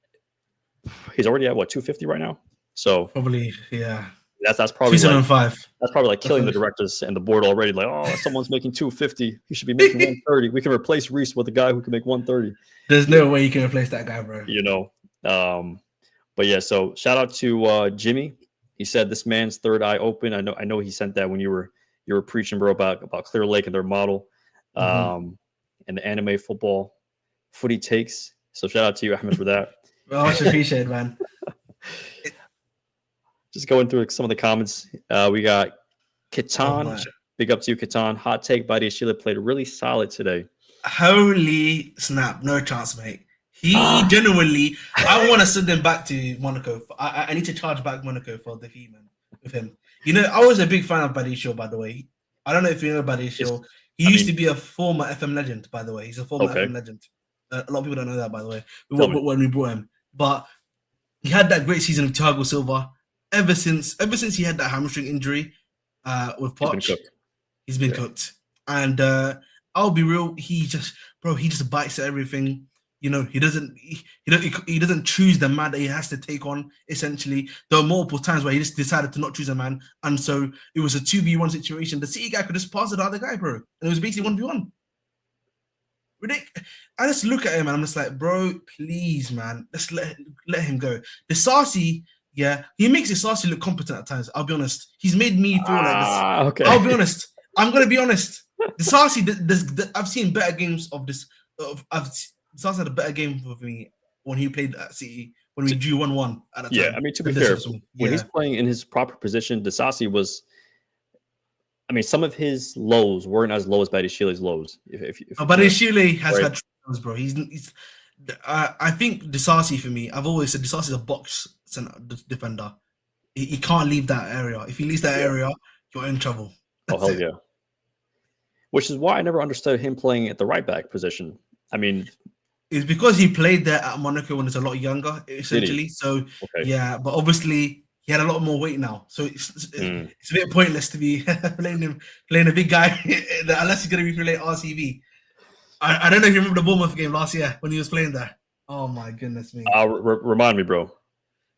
he's already at 250 right now. So probably, yeah. That's probably 205. That's probably like killing the directors and the board already. Like, oh, someone's making 250. He should be making 130. We can replace Reece with a guy who can make 130. There's no way you can replace that guy, bro. But yeah, so shout out to Jimmy. He said this man's third eye open. I know he sent that when you were preaching, bro, about Clear Lake and their model, and the anime football footy takes. So shout out to you, Ahmed, for that. Well, much appreciated, man. Just going through some of the comments. We got Kitan. Oh, Big up to you, Kitan. Hot take, Badiashile played really solid today. holy snap, no chance, mate. He genuinely, I want to send him back to Monaco. I need to charge back Monaco for the fee, man, with him. You know, I was a big fan of Badiashile, by the way. I don't know if you know Badiashile. He used to be a former FM legend, by the way. He's a former FM legend. A lot of people don't know that, by the way, when we brought him. But he had that great season with Thiago Silva. Ever since he had that hamstring injury with Poch, he's been cooked. And I'll be real, he just bites at everything. You know, he doesn't choose the man that he has to take on. Essentially, there are multiple times where he just decided to not choose a man, and so it was a 2v1 situation. The City guy could just pass it to the other guy, bro, and it was basically 1v1. Ridiculous. I just look at him and I'm just like, bro, please, man, let's let him go. The Sarsi, yeah, he makes the Sarsi look competent at times. I'll be honest. He's made me feel like this. Okay. I'll be honest. I'm gonna be honest. The Sarsi, I've seen better games of this. Sarsi had a better game for me when he played at City when we drew 1-1 at the time. Yeah, I mean, to be fair, when he's playing in his proper position, Disasi was. I mean, some of his lows weren't as low as Badiashile's lows. Badiashile has had troubles, bro. He's I think Disasi, for me, I've always said Disasi is a box defender. He can't leave that area. If he leaves that area, you're in trouble. That's hell yeah. Which is why I never understood him playing at the right back position. I mean, it's because he played there at Monaco when he was a lot younger, essentially. So yeah, but obviously he had a lot more weight now, so it's a bit pointless to be playing a big guy unless he's going to be playing RCB. I don't know if you remember the Bournemouth game last year when he was playing there. Oh my goodness me! Remind me, bro.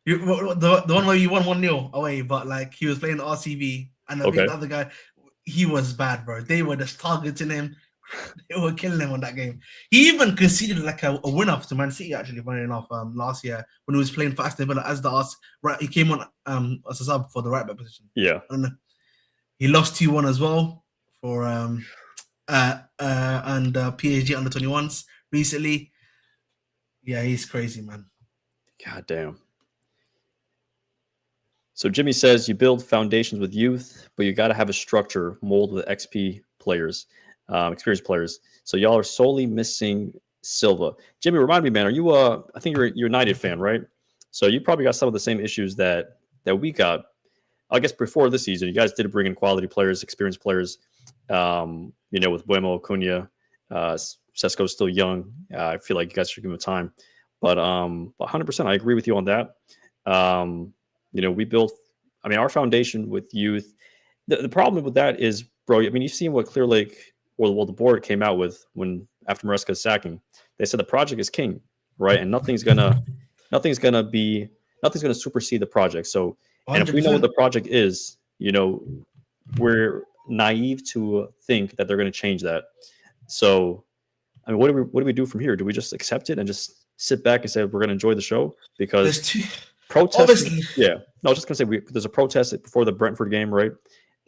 The one where you won 1-0 away, but like he was playing RCB and the other guy, he was bad, bro. They were just targeting him. They were killing him on that game. He even conceded like a winner to Man City, actually, funny enough, last year when he was playing for Aston Villa as the right. He came on as a sub for the right back position. Yeah, and he lost 2-1 as well for and PSG under 21s recently. Yeah, he's crazy, man. God damn. So Jimmy says you build foundations with youth, but you got to have a structure mold with XP players. Experienced players. So y'all are solely missing Silva. Jimmy, remind me, man, are you I think you're a United fan, right? So you probably got some of the same issues that we got. I guess before this season, you guys did bring in quality players, experienced players. With Buemo, Cunha, Sesko's still young. I feel like you guys should give him time. But 100%, I agree with you on that. We built, our foundation with youth. The problem with that is, bro, you've seen what Clear Lake or the board came out with after Maresca's sacking. They said the project is king, right? And nothing's gonna supersede the project. So, 100%. And if we know what the project is, we're naive to think that they're going to change that. So, what do we do from here? Do we just accept it and just sit back and say we're going to enjoy the show? Because protest, yeah. No, I was just going to say there's a protest before the Brentford game, right?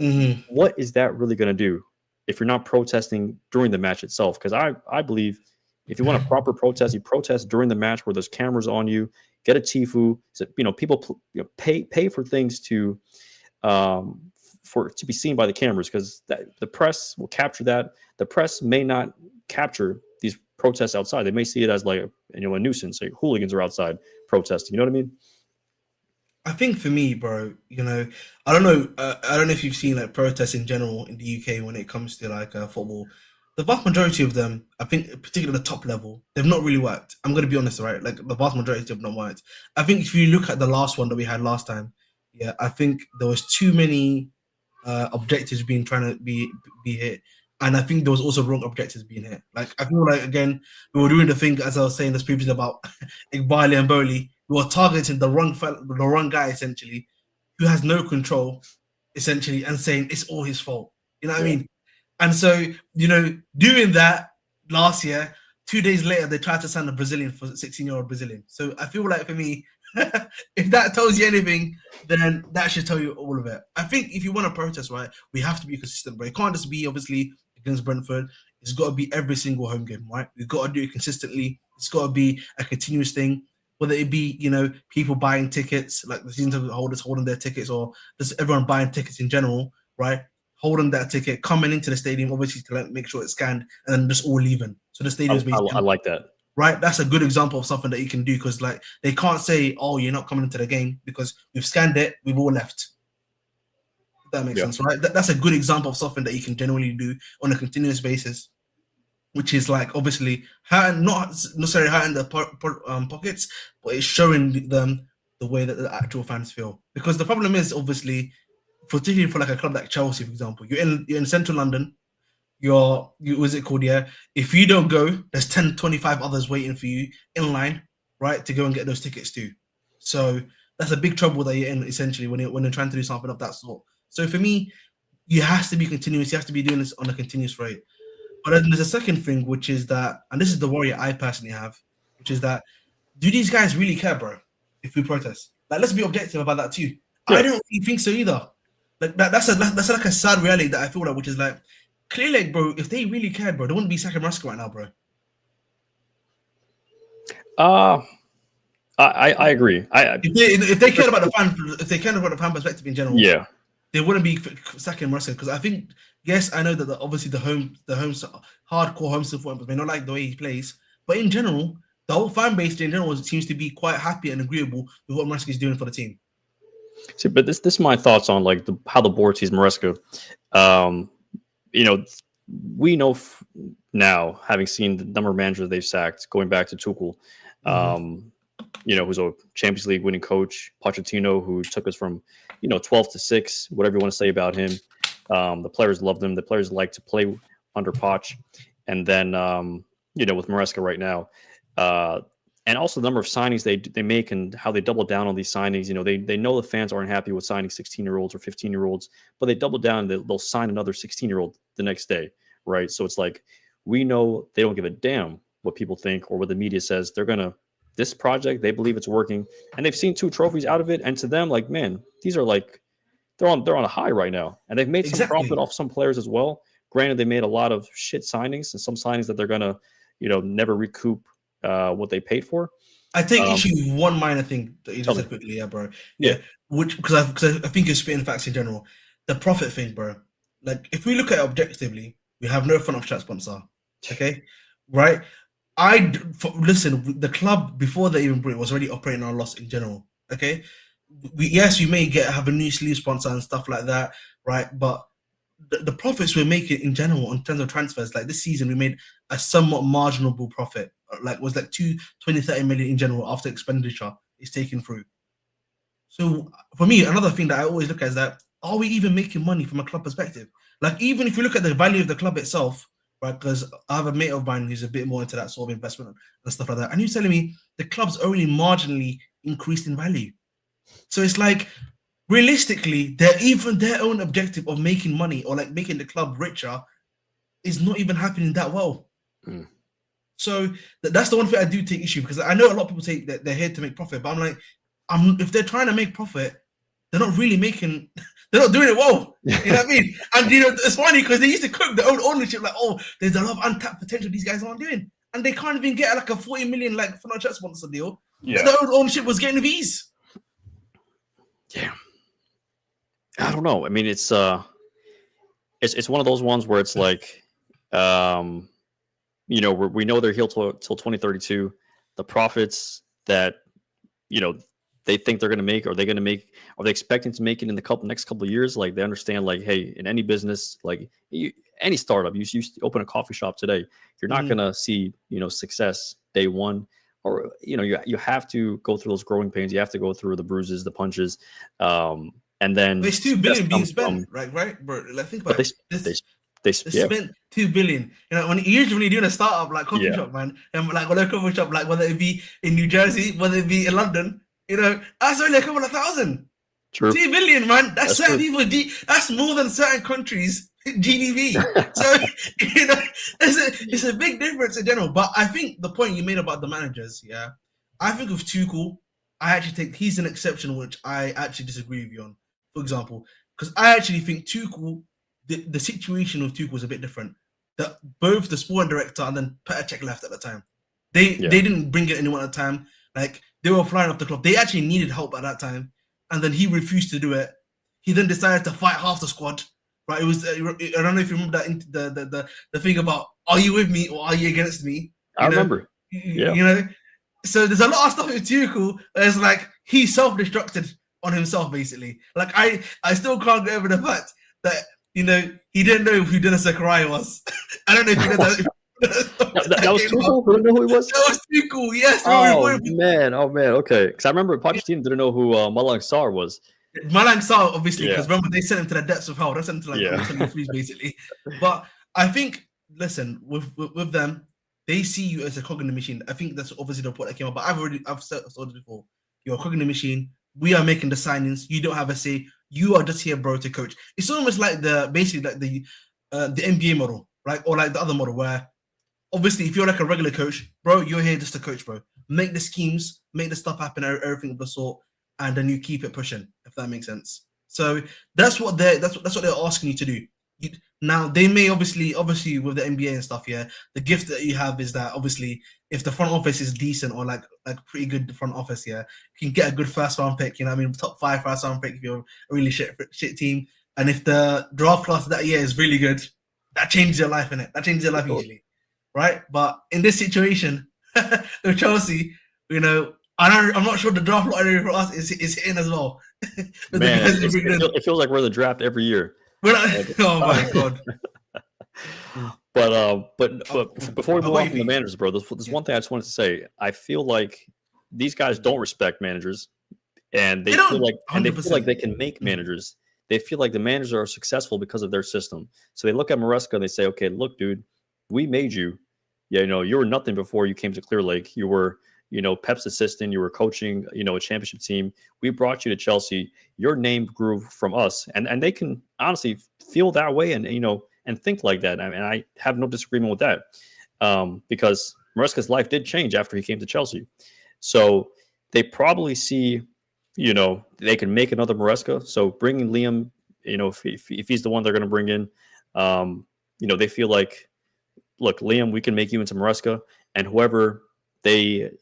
Mm-hmm. What is that really going to do if you're not protesting during the match itself? Because I believe if you want a proper protest, you protest during the match where there's cameras on you. Get a Tifu. So, people pay for things to be seen by the cameras, because the press will capture that. The press may not capture these protests outside. They may see it as like a nuisance. Like hooligans are outside protesting. You know what I mean? I think for me, bro, I don't know. I don't know if you've seen like protests in general in the UK when it comes to like football. The vast majority of them, I think, particularly the top level, they've not really worked. I'm going to be honest, right? Like the vast majority have not worked. I think if you look at the last one that we had last time, yeah, I think there was too many objectives trying to be hit. And I think there was also wrong objectives being hit. Like, I feel like, again, we were doing the thing, as I was saying this previously about Igbali and Bowley. We were targeting the wrong guy, essentially, who has no control, essentially, and saying it's all his fault. You know what I mean? And so, doing that last year, 2 days later, they tried to sign a Brazilian for 16-year-old Brazilian. So I feel like, for me, if that tells you anything, then that should tell you all of it. I think if you want to protest, right, we have to be consistent, bro. It can't just be obviously against Brentford. It's got to be every single home game, right? We've got to do it consistently. It's got to be a continuous thing. Whether it be, people buying tickets, like the season holders holding their tickets, or just everyone buying tickets in general, right? Holding that ticket, coming into the stadium, obviously to make sure it's scanned, and then just all leaving. So the stadium is basically I like that. Right, that's a good example of something that you can do, because like they can't say, "Oh, you're not coming into the game," because we've scanned it, we've all left. If that makes sense, right? That's a good example of something that you can generally do on a continuous basis, which is like obviously not necessarily hurting the pockets, but it's showing them the way that the actual fans feel. Because the problem is obviously, particularly for like a club like Chelsea, for example, you're in central London. What's it called? Yeah. If you don't go, there's 10, 25 others waiting for you in line, right, to go and get those tickets too. So that's a big trouble that you're in essentially when you're trying to do something of that sort. So for me, you have to be continuous. You have to be doing this on a continuous rate. But then there's a second thing, which is that, and this is the worry I personally have, which is that, do these guys really care, bro? If we protest, like, let's be objective about that too. Yeah. I don't really think so either. Like that's like a sad reality that I feel like, which is like, clearly, bro, if they really cared, bro, they wouldn't be sacking Maresca right now, bro. I agree. If they cared about the fan perspective in general, yeah, they wouldn't be sacking Maresca, because I think, yes, I know that obviously the hardcore home support may not like the way he plays, but in general, the whole fan base in general seems to be quite happy and agreeable with what Maresca is doing for the team. See, but this is my thoughts on like how the board sees Maresca. We know now, having seen the number of managers they've sacked, going back to Tuchel, who's a Champions League winning coach, Pochettino, who took us from, 12 to 6, whatever you want to say about him. The players loved him. The players like to play under Poch. And then, with Maresca right now, and also the number of signings they make and how they double down on these signings. They know the fans aren't happy with signing 16-year-olds or 15-year-olds, but they double down and they'll sign another 16-year-old the next day, right? So it's like, we know they don't give a damn what people think or what the media says. This project, they believe it's working, and they've seen 2 trophies out of it. And to them, like, man, these are like, they're on a high right now, and they've made some profit off some players as well. Granted, they made a lot of shit signings and some signings that they're gonna, never recoup what they paid for. I take issue with one minor thing that you just said quickly, bro. Yeah, because I think you're spitting facts in general. The profit thing, bro. Like, if we look at it objectively, we have no front of chat sponsor. Okay, right? Listen. The club before they even brought it was already operating on a loss in general. Okay, we may have a new sleeve sponsor and stuff like that, right? But the profits we're making in general in terms of transfers, like this season, we made a somewhat marginable profit. Like, was like 30 million in general after expenditure is taken through. So for me, another thing that I always look at is that, are we even making money from a club perspective? Like, even if you look at the value of the club itself, right? Because I have a mate of mine who's a bit more into that sort of investment and stuff like that, and he's telling me the club's only marginally increased in value. So it's like, realistically, their own objective of making money or like making the club richer is not even happening that well. So that's the one thing I do take issue, because I know a lot of people say that they're here to make profit, but I'm like, if they're trying to make profit, they're not really making. They're not doing it well. You know what I mean? And it's funny because they used to cook their own ownership, like, oh, there's a lot of untapped potential these guys aren't doing, and they can't even get like a 40 million like financial sponsor deal. Yeah, their own ownership was getting these. Yeah, I don't know. I mean, it's one of those ones where it's like, we know they're here till 2032. The profits that they think they're going to make, are they expecting to make it in the next couple of years? Like, they understand, like, hey, in any business, like any startup, you open a coffee shop today, you're not going to see success day one. Or you have to go through those growing pains. You have to go through the bruises, the punches, and then there's $2 billion being spent, right, bro? Like, think about it. They spent $2 billion. When usually doing a startup like coffee shop, man, and like a coffee shop, like whether it be in New Jersey, whether it be in London, that's only a couple of thousand. True. $2 billion, man. That's certain people. That's more than certain countries' GDP. So it's a big difference in general. But I think the point you made about the managers, I think with Tuchel, I actually think he's an exception, which I actually disagree with you on. For example, because I actually think Tuchel, the situation of Tuchel was a bit different. That both the sporting director and then Petr Cech left at the time. They didn't bring in anyone at the time. Like they were flying off the club. They actually needed help at that time, and then he refused to do it. He then decided to fight half the squad. Right? It was I don't know if you remember that the thing about are you with me or are you against me? I remember. Yeah. You know. So there's a lot of stuff with Tuchel. It's like he self-destructed on himself, basically. Like I still can't get over the fact that he didn't know who Dennis Zakaria was. I don't know if you know that. that was Tuchel. Who didn't know who he was? That was Tuchel. Yes. Oh man. Okay. Because I remember Pochettino didn't know who Malang Sarr was. Malang Sarr, obviously, because remember they sent him to the depths of hell. They sent him to like 23s, basically. But I think, listen, with them, they see you as a cog in the machine. I think that's obviously the point that came up. But I've said this before. You're a cog in the machine. We are making the signings. You don't have a say. You are just here, bro, to coach. It's almost like the NBA model, right? Or like the other model where, obviously, if you're like a regular coach, bro, you're here just to coach, bro. Make the schemes, make the stuff happen, everything of the sort, and then you keep it pushing, if that makes sense. So that's what they're asking you to do. Now they may obviously with the NBA and stuff, the gift that you have is that obviously if the front office is decent or like pretty good front office, you can get a good first round pick. Top 5 first round pick if you're a really shit team. And if the draft class that year is really good, that changes your life, innit? That changes your life usually, right? But in this situation with Chelsea, I'm not sure the draft lottery for us is hitting as well. Man, it feels like we're in the draft every year. Oh my god! But before we move on from the managers, bro, there's one thing I just wanted to say. I feel like these guys don't respect managers, and they feel like they can make managers. They feel like the managers are successful because of their system. So they look at Maresca and they say, "Okay, look, dude, we made you. You were nothing before you came to Clear Lake. You were." Pep's assistant, you were coaching, a championship team. We brought you to Chelsea. Your name grew from us. And they can honestly feel that way and think like that. I mean, I have no disagreement with that because Maresca's life did change after he came to Chelsea. So they probably see, they can make another Maresca. So bringing Liam, if he's the one they're going to bring in, they feel like, look, Liam, we can make you into Maresca, and whoever they,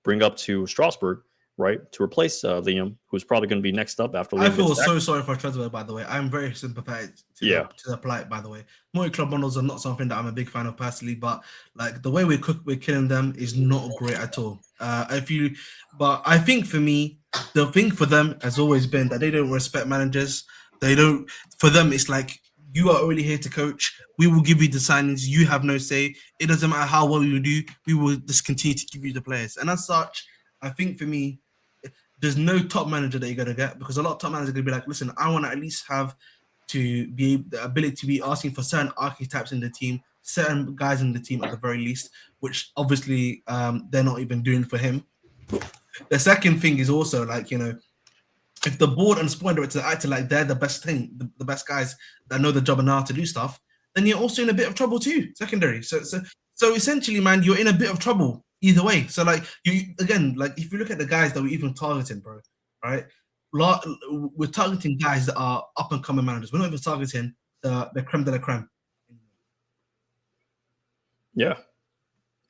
bring up to Strasbourg, right, to replace Liam, who's probably going to be next up after Liam. I feel so sorry for Trezeguet, by the way. I'm very sympathetic to the plight, by the way. Multi-club models are not something that I'm a big fan of personally, but like the way we're killing them is not great at all. But I think for me, the thing for them has always been that they don't respect managers. For them, it's like, you are only here to coach. We will give you the signings. You have no say. It doesn't matter how well you do. We will just continue to give you the players. And as such, I think for me, there's no top manager that you're going to get because a lot of top managers are going to be like, listen, I want to at least have to be the ability to be asking for certain archetypes in the team, certain guys in the team at the very least, which obviously they're not even doing for him. The second thing is also like, if the board and sporting directors are acting like they're the best thing, the best guys that know the job and know how to do stuff, then you're also in a bit of trouble too, secondary. So essentially, man, you're in a bit of trouble either way. So like if you look at the guys that we're even targeting, bro, right? We're targeting guys that are up and coming managers. We're not even targeting the creme de la creme. Yeah.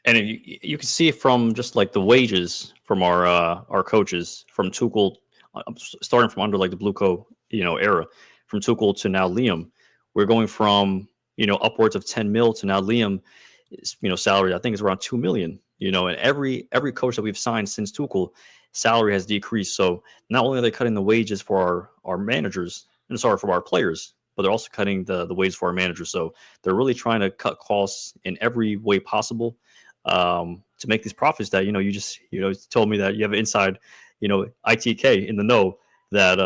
And you can see from just like the wages from our coaches, from Tuchel, starting from under like the Bluco, era, from Tuchel to now Liam, we're going from, upwards of 10 mil to now Liam, salary, I think is around 2 million, and every coach that we've signed since Tuchel, salary has decreased. So not only are they cutting the wages for our managers, for our players, but they're also cutting the wages for our managers. So they're really trying to cut costs in every way possible to make these profits that, you just, told me that you have an inside, ITK in the know that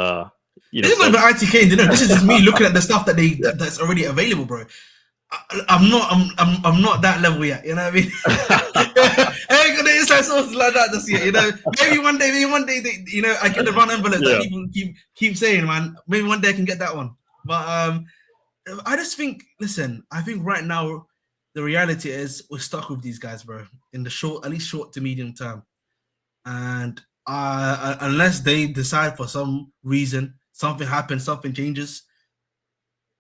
this is not even ITK in the know. This is just me looking at the stuff that's already available, bro. I'm not that level yet. You know what I mean? I ain't got the inside sources like that just yet. Maybe one day, I get the run envelope that people keep saying, man. Maybe one day I can get that one. But I just think, listen, I think right now the reality is we're stuck with these guys, bro. In the short to medium term, and unless they decide for some reason something happens, something changes,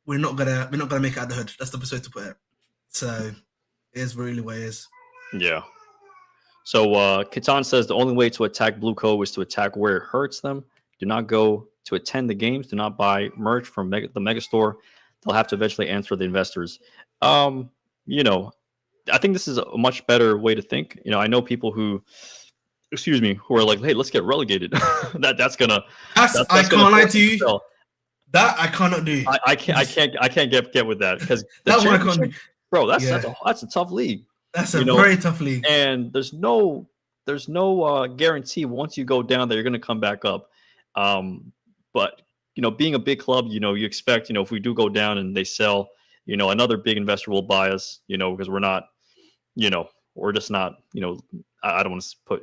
we're not gonna make it out the hood. That's the best way to put it. So it is really what it is. Yeah. So Katan says the only way to attack Blue Co is to attack where it hurts them. Do not go to attend the games. Do not buy merch from the mega store. They'll have to eventually answer the investors. You know, I think this is a much better way to think. You know, I know people who, excuse me, who are like, hey, let's get relegated. that's gonna. I can't lie to you. Sell. That I cannot do. I can't get with that because that one I can't do. Bro, that's a tough league. That's a very tough league. And there's no guarantee once you go down that you're going to come back up. But, you know, being a big club, you know, you expect, you know, if we do go down and they sell, you know, another big investor will buy us, you know, because we're not, you know, we're just not, you know, I don't want to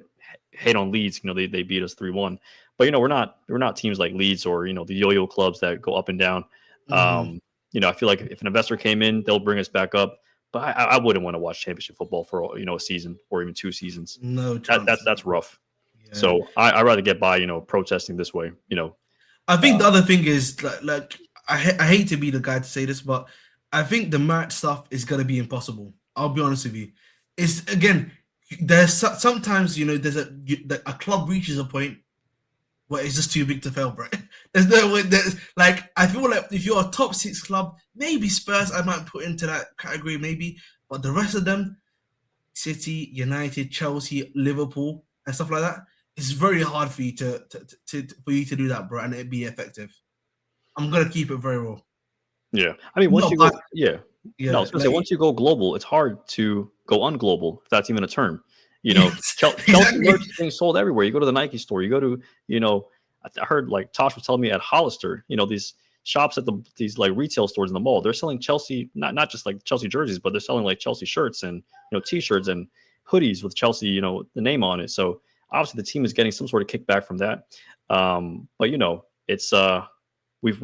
hate on Leeds, you know, they beat us 3-1. But, you know, we're not teams like Leeds or, you know, the yo-yo clubs that go up and down. You know, I feel like if an investor came in, they'll bring us back up. But I wouldn't want to watch championship football for, you know, a season or even 2 seasons. No, that's rough. Yeah. So I'd rather get by, you know, protesting this way. You know, I think the other thing is like I hate to be the guy to say this, but I think the match stuff is gonna be impossible. I'll be honest with you. It's again, there's sometimes, you know, there's a club reaches a point where it's just too big to fail, bro. There's no way. Like, I feel like if you're a top 6 club, maybe Spurs I might put into that category, maybe. But the rest of them, City, United, Chelsea, Liverpool, and stuff like that, it's very hard for you to do that, bro, and it'd be effective. I'm gonna keep it very raw. Yeah, I mean, once No, I was gonna say once you go global, it's hard to go unglobal, if that's even a term. You know, Chelsea merch is being sold everywhere. You go to the Nike store, you go to, you know, I heard like Tosh was telling me at Hollister, you know, these shops at these like retail stores in the mall, they're selling Chelsea, not just like Chelsea jerseys, but they're selling like Chelsea shirts and, you know, t-shirts and hoodies with Chelsea, you know, the name on it. So obviously the team is getting some sort of kickback from that. But you know, it's we've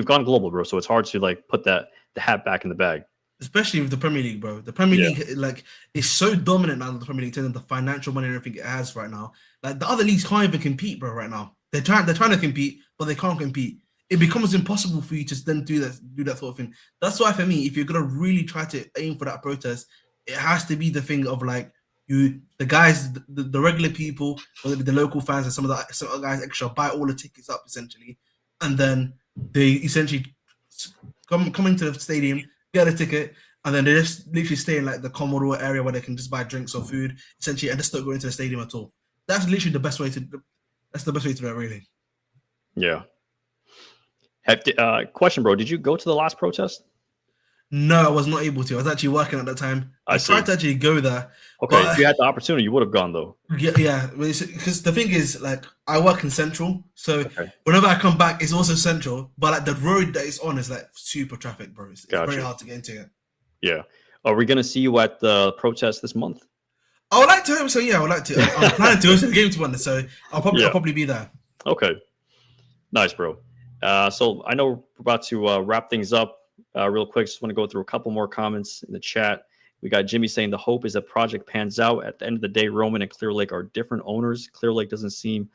gone global, bro. So it's hard to like put the hat back in the bag. Especially with the Premier League, bro. The Premier League, like, is so dominant now. The Premier League, in terms of the financial money and everything it has right now. Like, the other leagues can't even compete, bro. Right now, they're trying to compete, but they can't compete. It becomes impossible for you to then do that sort of thing. That's why, for me, if you're gonna really try to aim for that protest, it has to be the thing of like the guys, the regular people, or the local fans, and some of the guys extra buy all the tickets up essentially, and then they essentially come into the stadium, get a ticket, and then they just literally stay in like the Commodore area where they can just buy drinks or food, essentially, and just don't go into the stadium at all. That's literally the best way to. That's the best way to do it, really. Yeah. Question, bro. Did you go to the last protest? No, I was not able to. I was actually working at that time. I tried to actually go there. Okay, if you had the opportunity, you would have gone though. Yeah. Because the thing is, like, I work in Central, so whenever I come back, it's also Central. But like the road that it's on is like super traffic, bro. It's very hard to get into it. Yeah. Are we gonna see you at the protest this month? I would like to. So yeah, I would like to. I'm planning to go to the game tomorrow, so I'll probably be there. Okay. Nice, bro. So I know we're about to wrap things up real quick. Just want to go through a couple more comments in the chat. We got Jimmy saying the hope is that project pans out. At the end of the day, Roman and Clear Lake are different owners. Clear Lake doesn't seem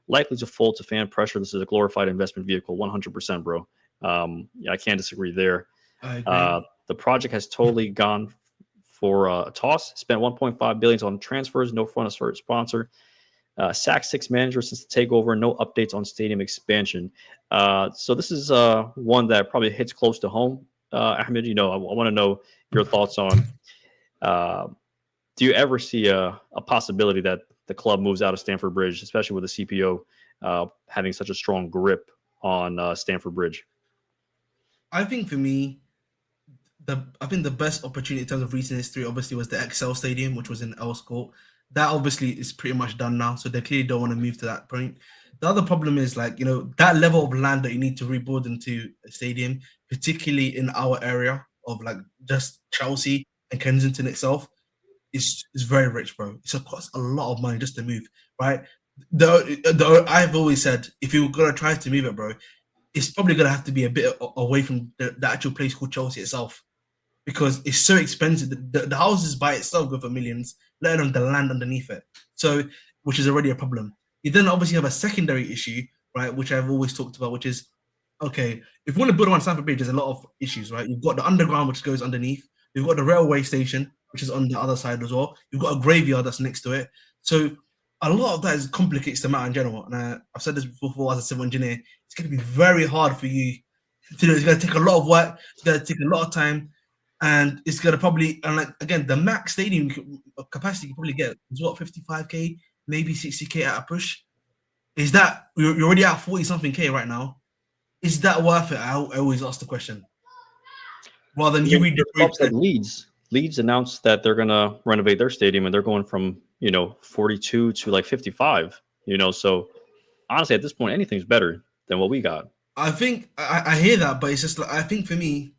likely to fold to fan pressure. This is a glorified investment vehicle, 100%, bro. Yeah, I can't disagree there. I agree. The project has totally gone for a toss. Spent $1.5 billion on transfers, no front sponsor. Sacked 6 managers since the takeover. No updates on stadium expansion. So this is one that probably hits close to home. Ahmed, you know, I want to know your thoughts on. Do you ever see a possibility that the club moves out of Stamford Bridge, especially with the CPO having such a strong grip on Stamford Bridge? I think for me, the best opportunity in terms of recent history obviously was the Excel Stadium, which was in Earls Court. That obviously is pretty much done now, so they clearly don't want to move to that point. The other problem is, like, you know, that level of land that you need to rebuild into a stadium, particularly in our area of like just Chelsea and Kensington itself, is very rich, bro. It's cost a lot of money just to move, right? I've always said, if you're gonna try to move it, bro, it's probably gonna have to be a bit away from the actual place called Chelsea itself, because it's so expensive. The houses by itself go for millions, let alone the land underneath it. So which is already a problem. You then obviously have a secondary issue, right, which I've always talked about, which is, okay, if you want to build one Stamford Bridge, there's a lot of issues, right? You've got the underground, which goes underneath. You've got the railway station, which is on the other side as well. You've got a graveyard that's next to it. So a lot of that complicates the matter in general. And I've said this before as a civil engineer, it's going to be very hard for you to do. It's going to take a lot of work. It's going to take a lot of time. And it's going to probably, and like, again, the max stadium capacity you probably get is what, 55K, maybe 60K at a push. Is that, you're already at 40 something K right now. Is that worth it? I always ask the question. Rather than you read the clubs like Leeds announced that they're going to renovate their stadium and they're going from, 42 to like 55, so honestly, at this point, anything's better than what we got. I think I hear that, but it's just like, I think for me,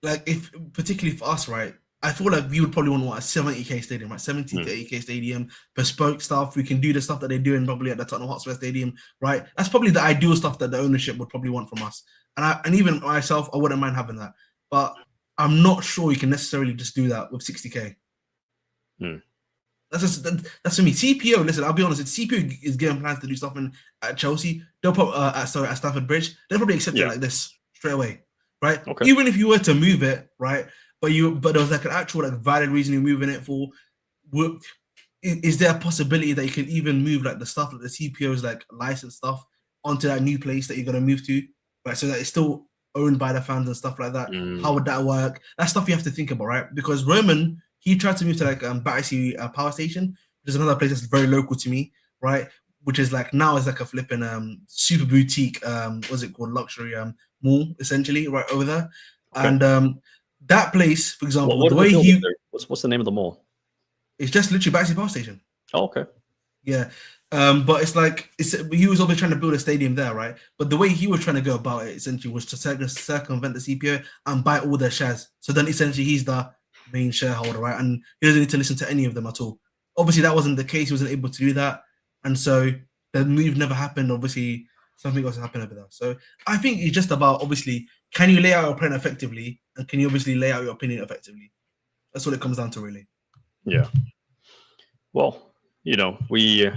like, if particularly for us, right, I feel like we would probably want a 70K stadium, right? 70 to 80K stadium, bespoke stuff. We can do the stuff that they're doing probably at the Tottenham Hotspur Stadium, right? That's probably the ideal stuff that the ownership would probably want from us. And even myself, I wouldn't mind having that. But I'm not sure you can necessarily just do that with 60K. That's for me. CPO, listen, I'll be honest, if CPO is getting plans to do stuff at Chelsea, they'll probably, at Stamford Bridge, they'll probably accept it like this straight away, right? Okay. Even if you were to move it, right? But there was like an actual like valid reason you're moving it for. Is there a possibility that you can even move like the stuff that the CPO's like licensed stuff onto that new place that you're gonna move to, right? So that it's still owned by the fans and stuff like that. How would that work? That's stuff you have to think about, right? Because Roman, he tried to move to like Battersea Power Station, which is another place that's very local to me, right? Which is like now it's like a flipping super boutique, what's it called, luxury mall essentially, right over there, and that place, for example, the way what's the name of the mall? It's just literally Battersea Power Station. Oh, okay. Yeah. But it's like he was always trying to build a stadium there, right? But the way he was trying to go about it essentially was to circumvent the CPO and buy all their shares. So then essentially he's the main shareholder, right? And he doesn't need to listen to any of them at all. Obviously, that wasn't the case. He wasn't able to do that. And so the move never happened. Obviously, something else happened over there. So I think it's just about, obviously, can you lay out your plan effectively? And can you obviously lay out your opinion effectively? That's what it comes down to, really. Yeah. Well, we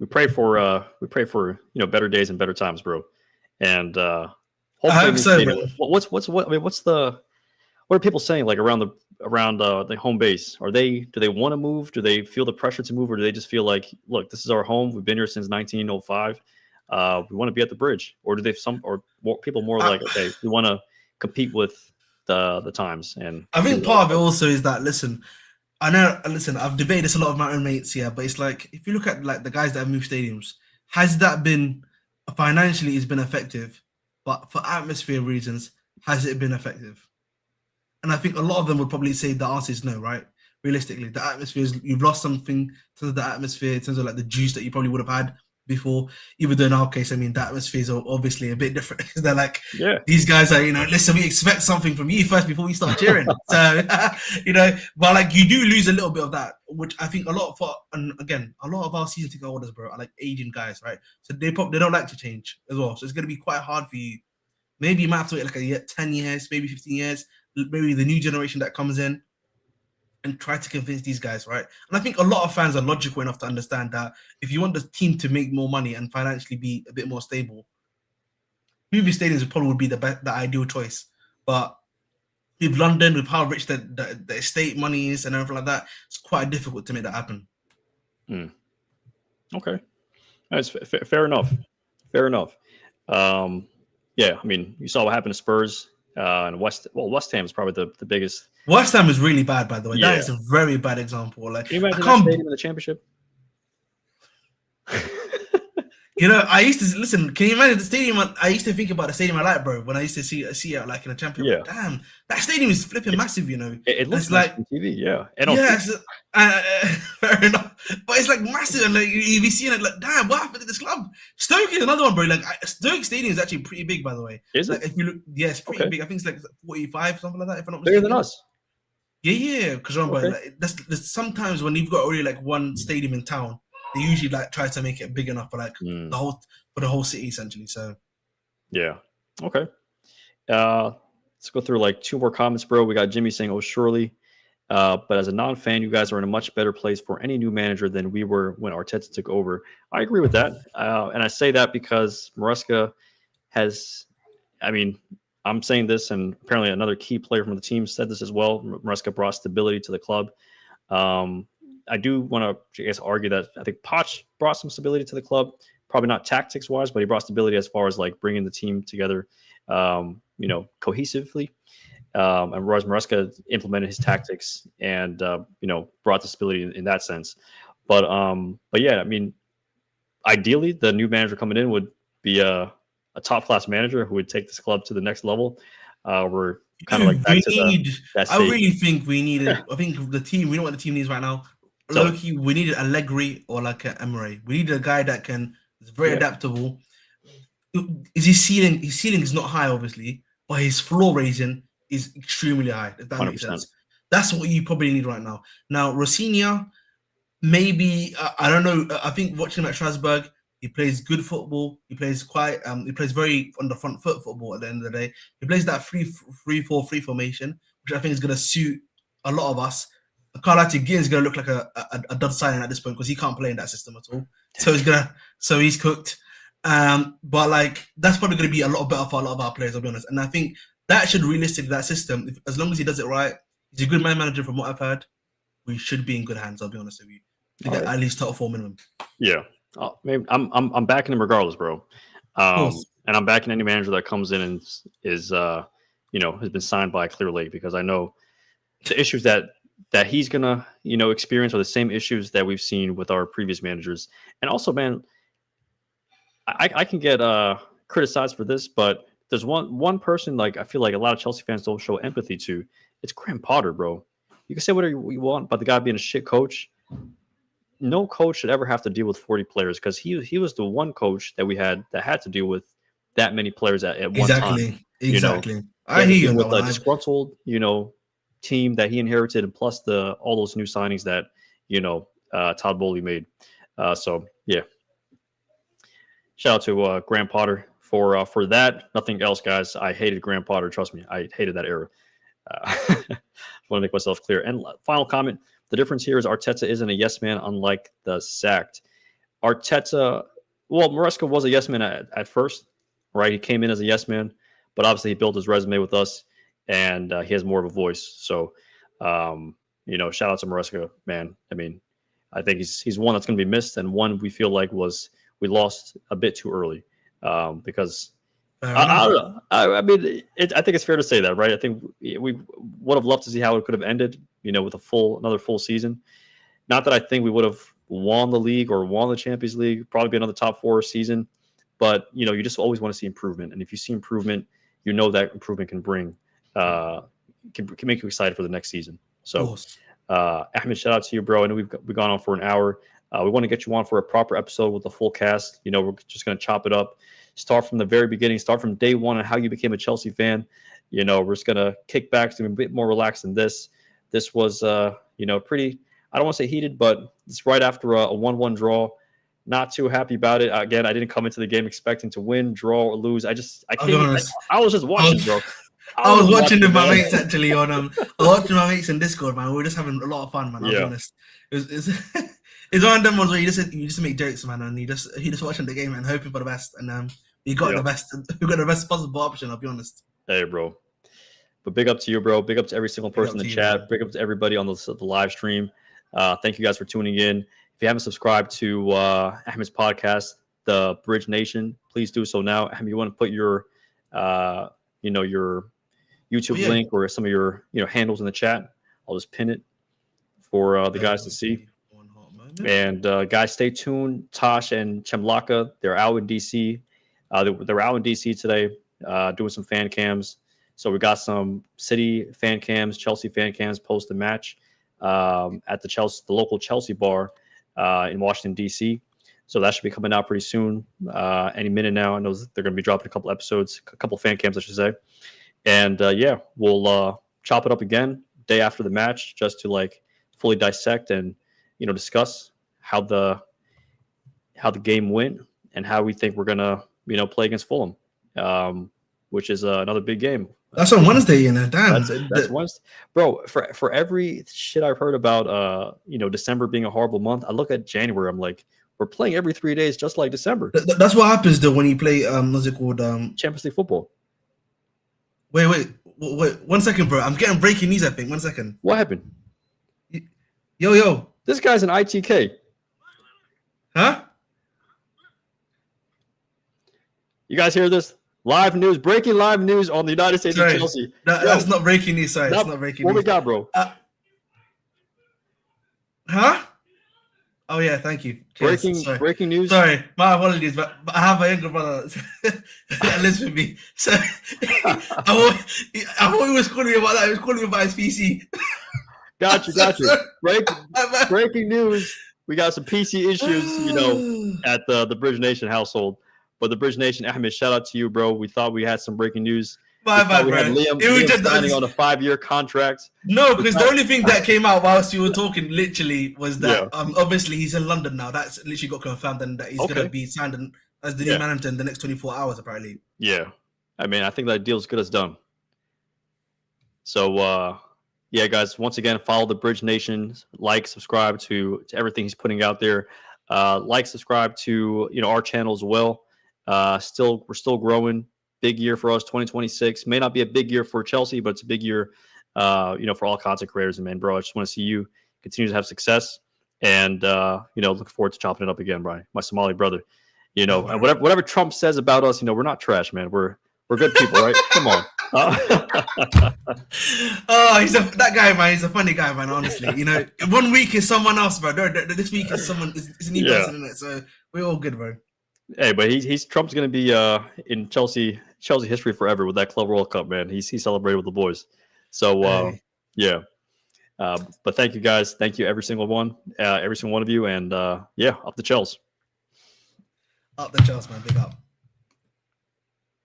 pray for better days and better times, bro. And hopefully, I hope so, bro. What are people saying like around the home base? Do they want to move? Do they feel the pressure to move, or do they just feel like, look, this is our home. We've been here since 1905. We want to be at the bridge, or do they people more like, okay, we want to compete with the times? And I think part of it also is that, listen, I've debated this a lot with my own mates here, but it's like, if you look at like the guys that have moved stadiums, has that been financially, it's been effective, but for atmosphere reasons, has it been effective? And I think a lot of them would probably say the answer is no, right? Realistically, the atmosphere is, you've lost something in terms of the atmosphere, in terms of like the juice that you probably would have had before. Even though in our case, I mean, the atmosphere is obviously a bit different. They're like, these guys are, listen, we expect something from you first before we start cheering. So, but like you do lose a little bit of that, which I think a lot of our season ticket holders, bro, are like aging guys, right? So they don't like to change as well. So it's going to be quite hard for you. Maybe you might have to wait like 10 years, maybe 15 years, maybe the new generation that comes in, and try to convince these guys, right? And I think a lot of fans are logical enough to understand that if you want the team to make more money and financially be a bit more stable, movie stadiums probably would be the ideal choice. But with London, with how rich the estate money is and everything like that, it's quite difficult to make that happen. Okay, that's fair enough. Fair enough. Yeah, I mean, you saw what happened to Spurs. And West Ham is probably the biggest. West Ham is really bad, by the way. That is a very bad example. Like, can you imagine that stadium in the championship? I used to listen. Can you imagine the stadium? I used to think about the stadium I like, bro. When I used to see it like in a championship. Yeah. Damn, that stadium is flipping massive. It looks like on TV. Yeah. Fair enough. But it's like massive, and like you be seeing it like, damn, what happened to this club? Stoke is another one, bro. Like Stoke Stadium is actually pretty big, by the way. Is it? Like, if you look, it's pretty big. I think it's like 45, something like that. If I'm not mistaken. Bigger than us. Yeah. Because remember, like, that's sometimes when you've got already like one stadium in town, they usually like try to make it big enough for like the whole city essentially. So yeah. Okay. Let's go through like two more comments, bro. We got Jimmy saying, "Oh, surely." But as a non-fan, you guys are in a much better place for any new manager than we were when Arteta took over. I agree with that. And I say that because Maresca has, I mean, I'm saying this, and apparently another key player from the team said this as well. Maresca brought stability to the club. I do want to, I guess, argue that I think Poch brought some stability to the club. Probably not tactics wise, but he brought stability as far as like bringing the team together, cohesively. And Royce Maresca implemented his tactics and brought the stability in that sense. But yeah, I mean, ideally, the new manager coming in would be a top class manager who would take this club to the next level. We're kind of like back that I really think we needed. I think the team. We know what the team needs right now. So- Loki, we needed Allegri or like an Emery. We needed a guy that is very adaptable. Is his ceiling? His ceiling is not high, obviously, but his floor raising is extremely high. If that makes 100%. sense. That's what you probably need right now. Now, Rosinha, maybe I don't know. I think watching him at Strasbourg, he plays good football. He plays he plays very on the front foot football. At the end of the day, he plays that 3-4-3 formation, which I think is going to suit a lot of us. Carlati Ginn is going to look like a dud signing at this point because he can't play in that system at all. So he's cooked. But like that's probably going to be a lot better for a lot of our players. I'll be honest, and I think that should realistically that system, as long as he does it right, he's a good man manager. From what I've heard, we should be in good hands. I'll be honest with you. To get at least top 4 minimum. Yeah, maybe I'm backing him regardless, bro. And I'm backing any manager that comes in and is has been signed by Clear Lake, because I know the issues that he's gonna experience are the same issues that we've seen with our previous managers. And also, man, I can get criticized for this, but there's one person like I feel like a lot of Chelsea fans don't show empathy to. It's Graham Potter, bro. You can say whatever you want about the guy being a shit coach. No coach should ever have to deal with 40 players, because he was the one coach that we had that had to deal with that many players at one time. Exactly. I hear you. With a disgruntled, team that he inherited, and plus all those new signings that Todd Bowley made. So yeah, shout out to Graham Potter for that. Nothing else, guys. I hated Graham Potter. Trust me, I hated that era. Want to make myself clear. And final comment: the difference here is Arteta isn't a yes man, unlike the sacked Arteta. Well, Maresca was a yes man at first, right? He came in as a yes man, but obviously he built his resume with us, and he has more of a voice. So, shout out to Maresca, man. I mean, I think he's one that's going to be missed, and one we feel like we lost a bit too early, because I don't know. I mean, I think it's fair to say that, right? I think we would have loved to see how it could have ended, with another full season. Not that I think we would have won the league or won the Champions League, probably be another top 4 season, but you just always want to see improvement. And if you see improvement, that improvement can bring, can make you excited for the next season. So, Ahmed, shout out to you, bro. I know we've gone on for an hour. We want to get you on for a proper episode with the full cast. We're just going to chop it up. Start from the very beginning, start from day one on how you became a Chelsea fan. We're just going to kick back to a bit more relaxed than this. This was, pretty, I don't want to say heated, but it's right after a 1-1 draw. Not too happy about it. Again, I didn't come into the game expecting to win, draw, or lose. I was just watching, bro. I was watching with my mates actually on I was watching my mates in Discord, man. We were just having a lot of fun, man. I'll be honest. It's one of them ones where you just make jokes, man, and you just watching the game and hoping for the best, and we got the best. We got the best possible option. I'll be honest. Hey, bro. But big up to you, bro. Big up to every single person in the chat. Big up to everybody on the live stream. Thank you guys for tuning in. If you haven't subscribed to Ahmed's podcast, The Bridge Nation, please do so now. Ahmed, you want to put your your YouTube link or some of your handles in the chat? I'll just pin it for the guys to see. And guys, stay tuned. Tosh and Chemlaka, they're out in DC. They're out in DC today, doing some fan cams. So we got some City fan cams, Chelsea fan cams post the match at the local Chelsea bar in Washington DC. So that should be coming out pretty soon, any minute now. I know they're going to be dropping a couple fan cams, I should say. And we'll chop it up again day after the match, just to fully dissect and discuss how the game went and how we think we're gonna play against Fulham, which is another big game. That's on Wednesday, you know. Damn. That's once, bro. For every shit I've heard about, December being a horrible month, I look at January. I'm like, we're playing every 3 days, just like December. That's what happens though when you play what's it called? Champions League football. Wait, 1 second, bro. I'm getting breaking news. I think 1 second. What happened? Yo, This guy's an ITK. huh? You guys hear this? Live news, breaking live news on the United States Sorry. of Chelsea. That's not breaking news. Sorry, it's not breaking What we news. got, bro? Huh? Oh yeah, thank you. Cheers. Sorry. Breaking news. Sorry, my apologies, but I have a younger brother that lives with me. So I thought he was calling me about that. He was calling me about his PC. Got you. Breaking news. We got some PC issues, at the Bridge Nation household. But the Bridge Nation, Ahmed, shout out to you, bro. We thought we had some breaking news. My bad, We bro. had Liam It was just signing on a 5-year contract. no, because the only thing that came out whilst you were talking, literally, was that obviously he's in London now. That's literally got confirmed, and that he's going to be signed as the new manager in the next 24 hours, apparently. Yeah, I mean, I think that deal's good as done. So, yeah, guys, once again, follow the Bridge Nation. Like, subscribe to everything he's putting out there. Subscribe to our channel as well. We're still growing. Big year for us. 2026 may not be a big year for Chelsea, but it's a big year, for all content creators. And man, bro, I just want to see you continue to have success. And looking forward to chopping it up again, Brian, my Somali brother. And whatever Trump says about us, we're not trash, man. We're good people, right? Come on. That guy, man. He's a funny guy, man. Honestly, 1 week is someone else, bro. This week is is a new person, isn't it? So we're all good, bro. Hey, but he's Trump's gonna be in Chelsea history forever with that Club World Cup, man. He celebrated with the boys. So yeah. But thank you guys. Thank you every single one of you, and up the Chels. Up the Chels, man. Big up.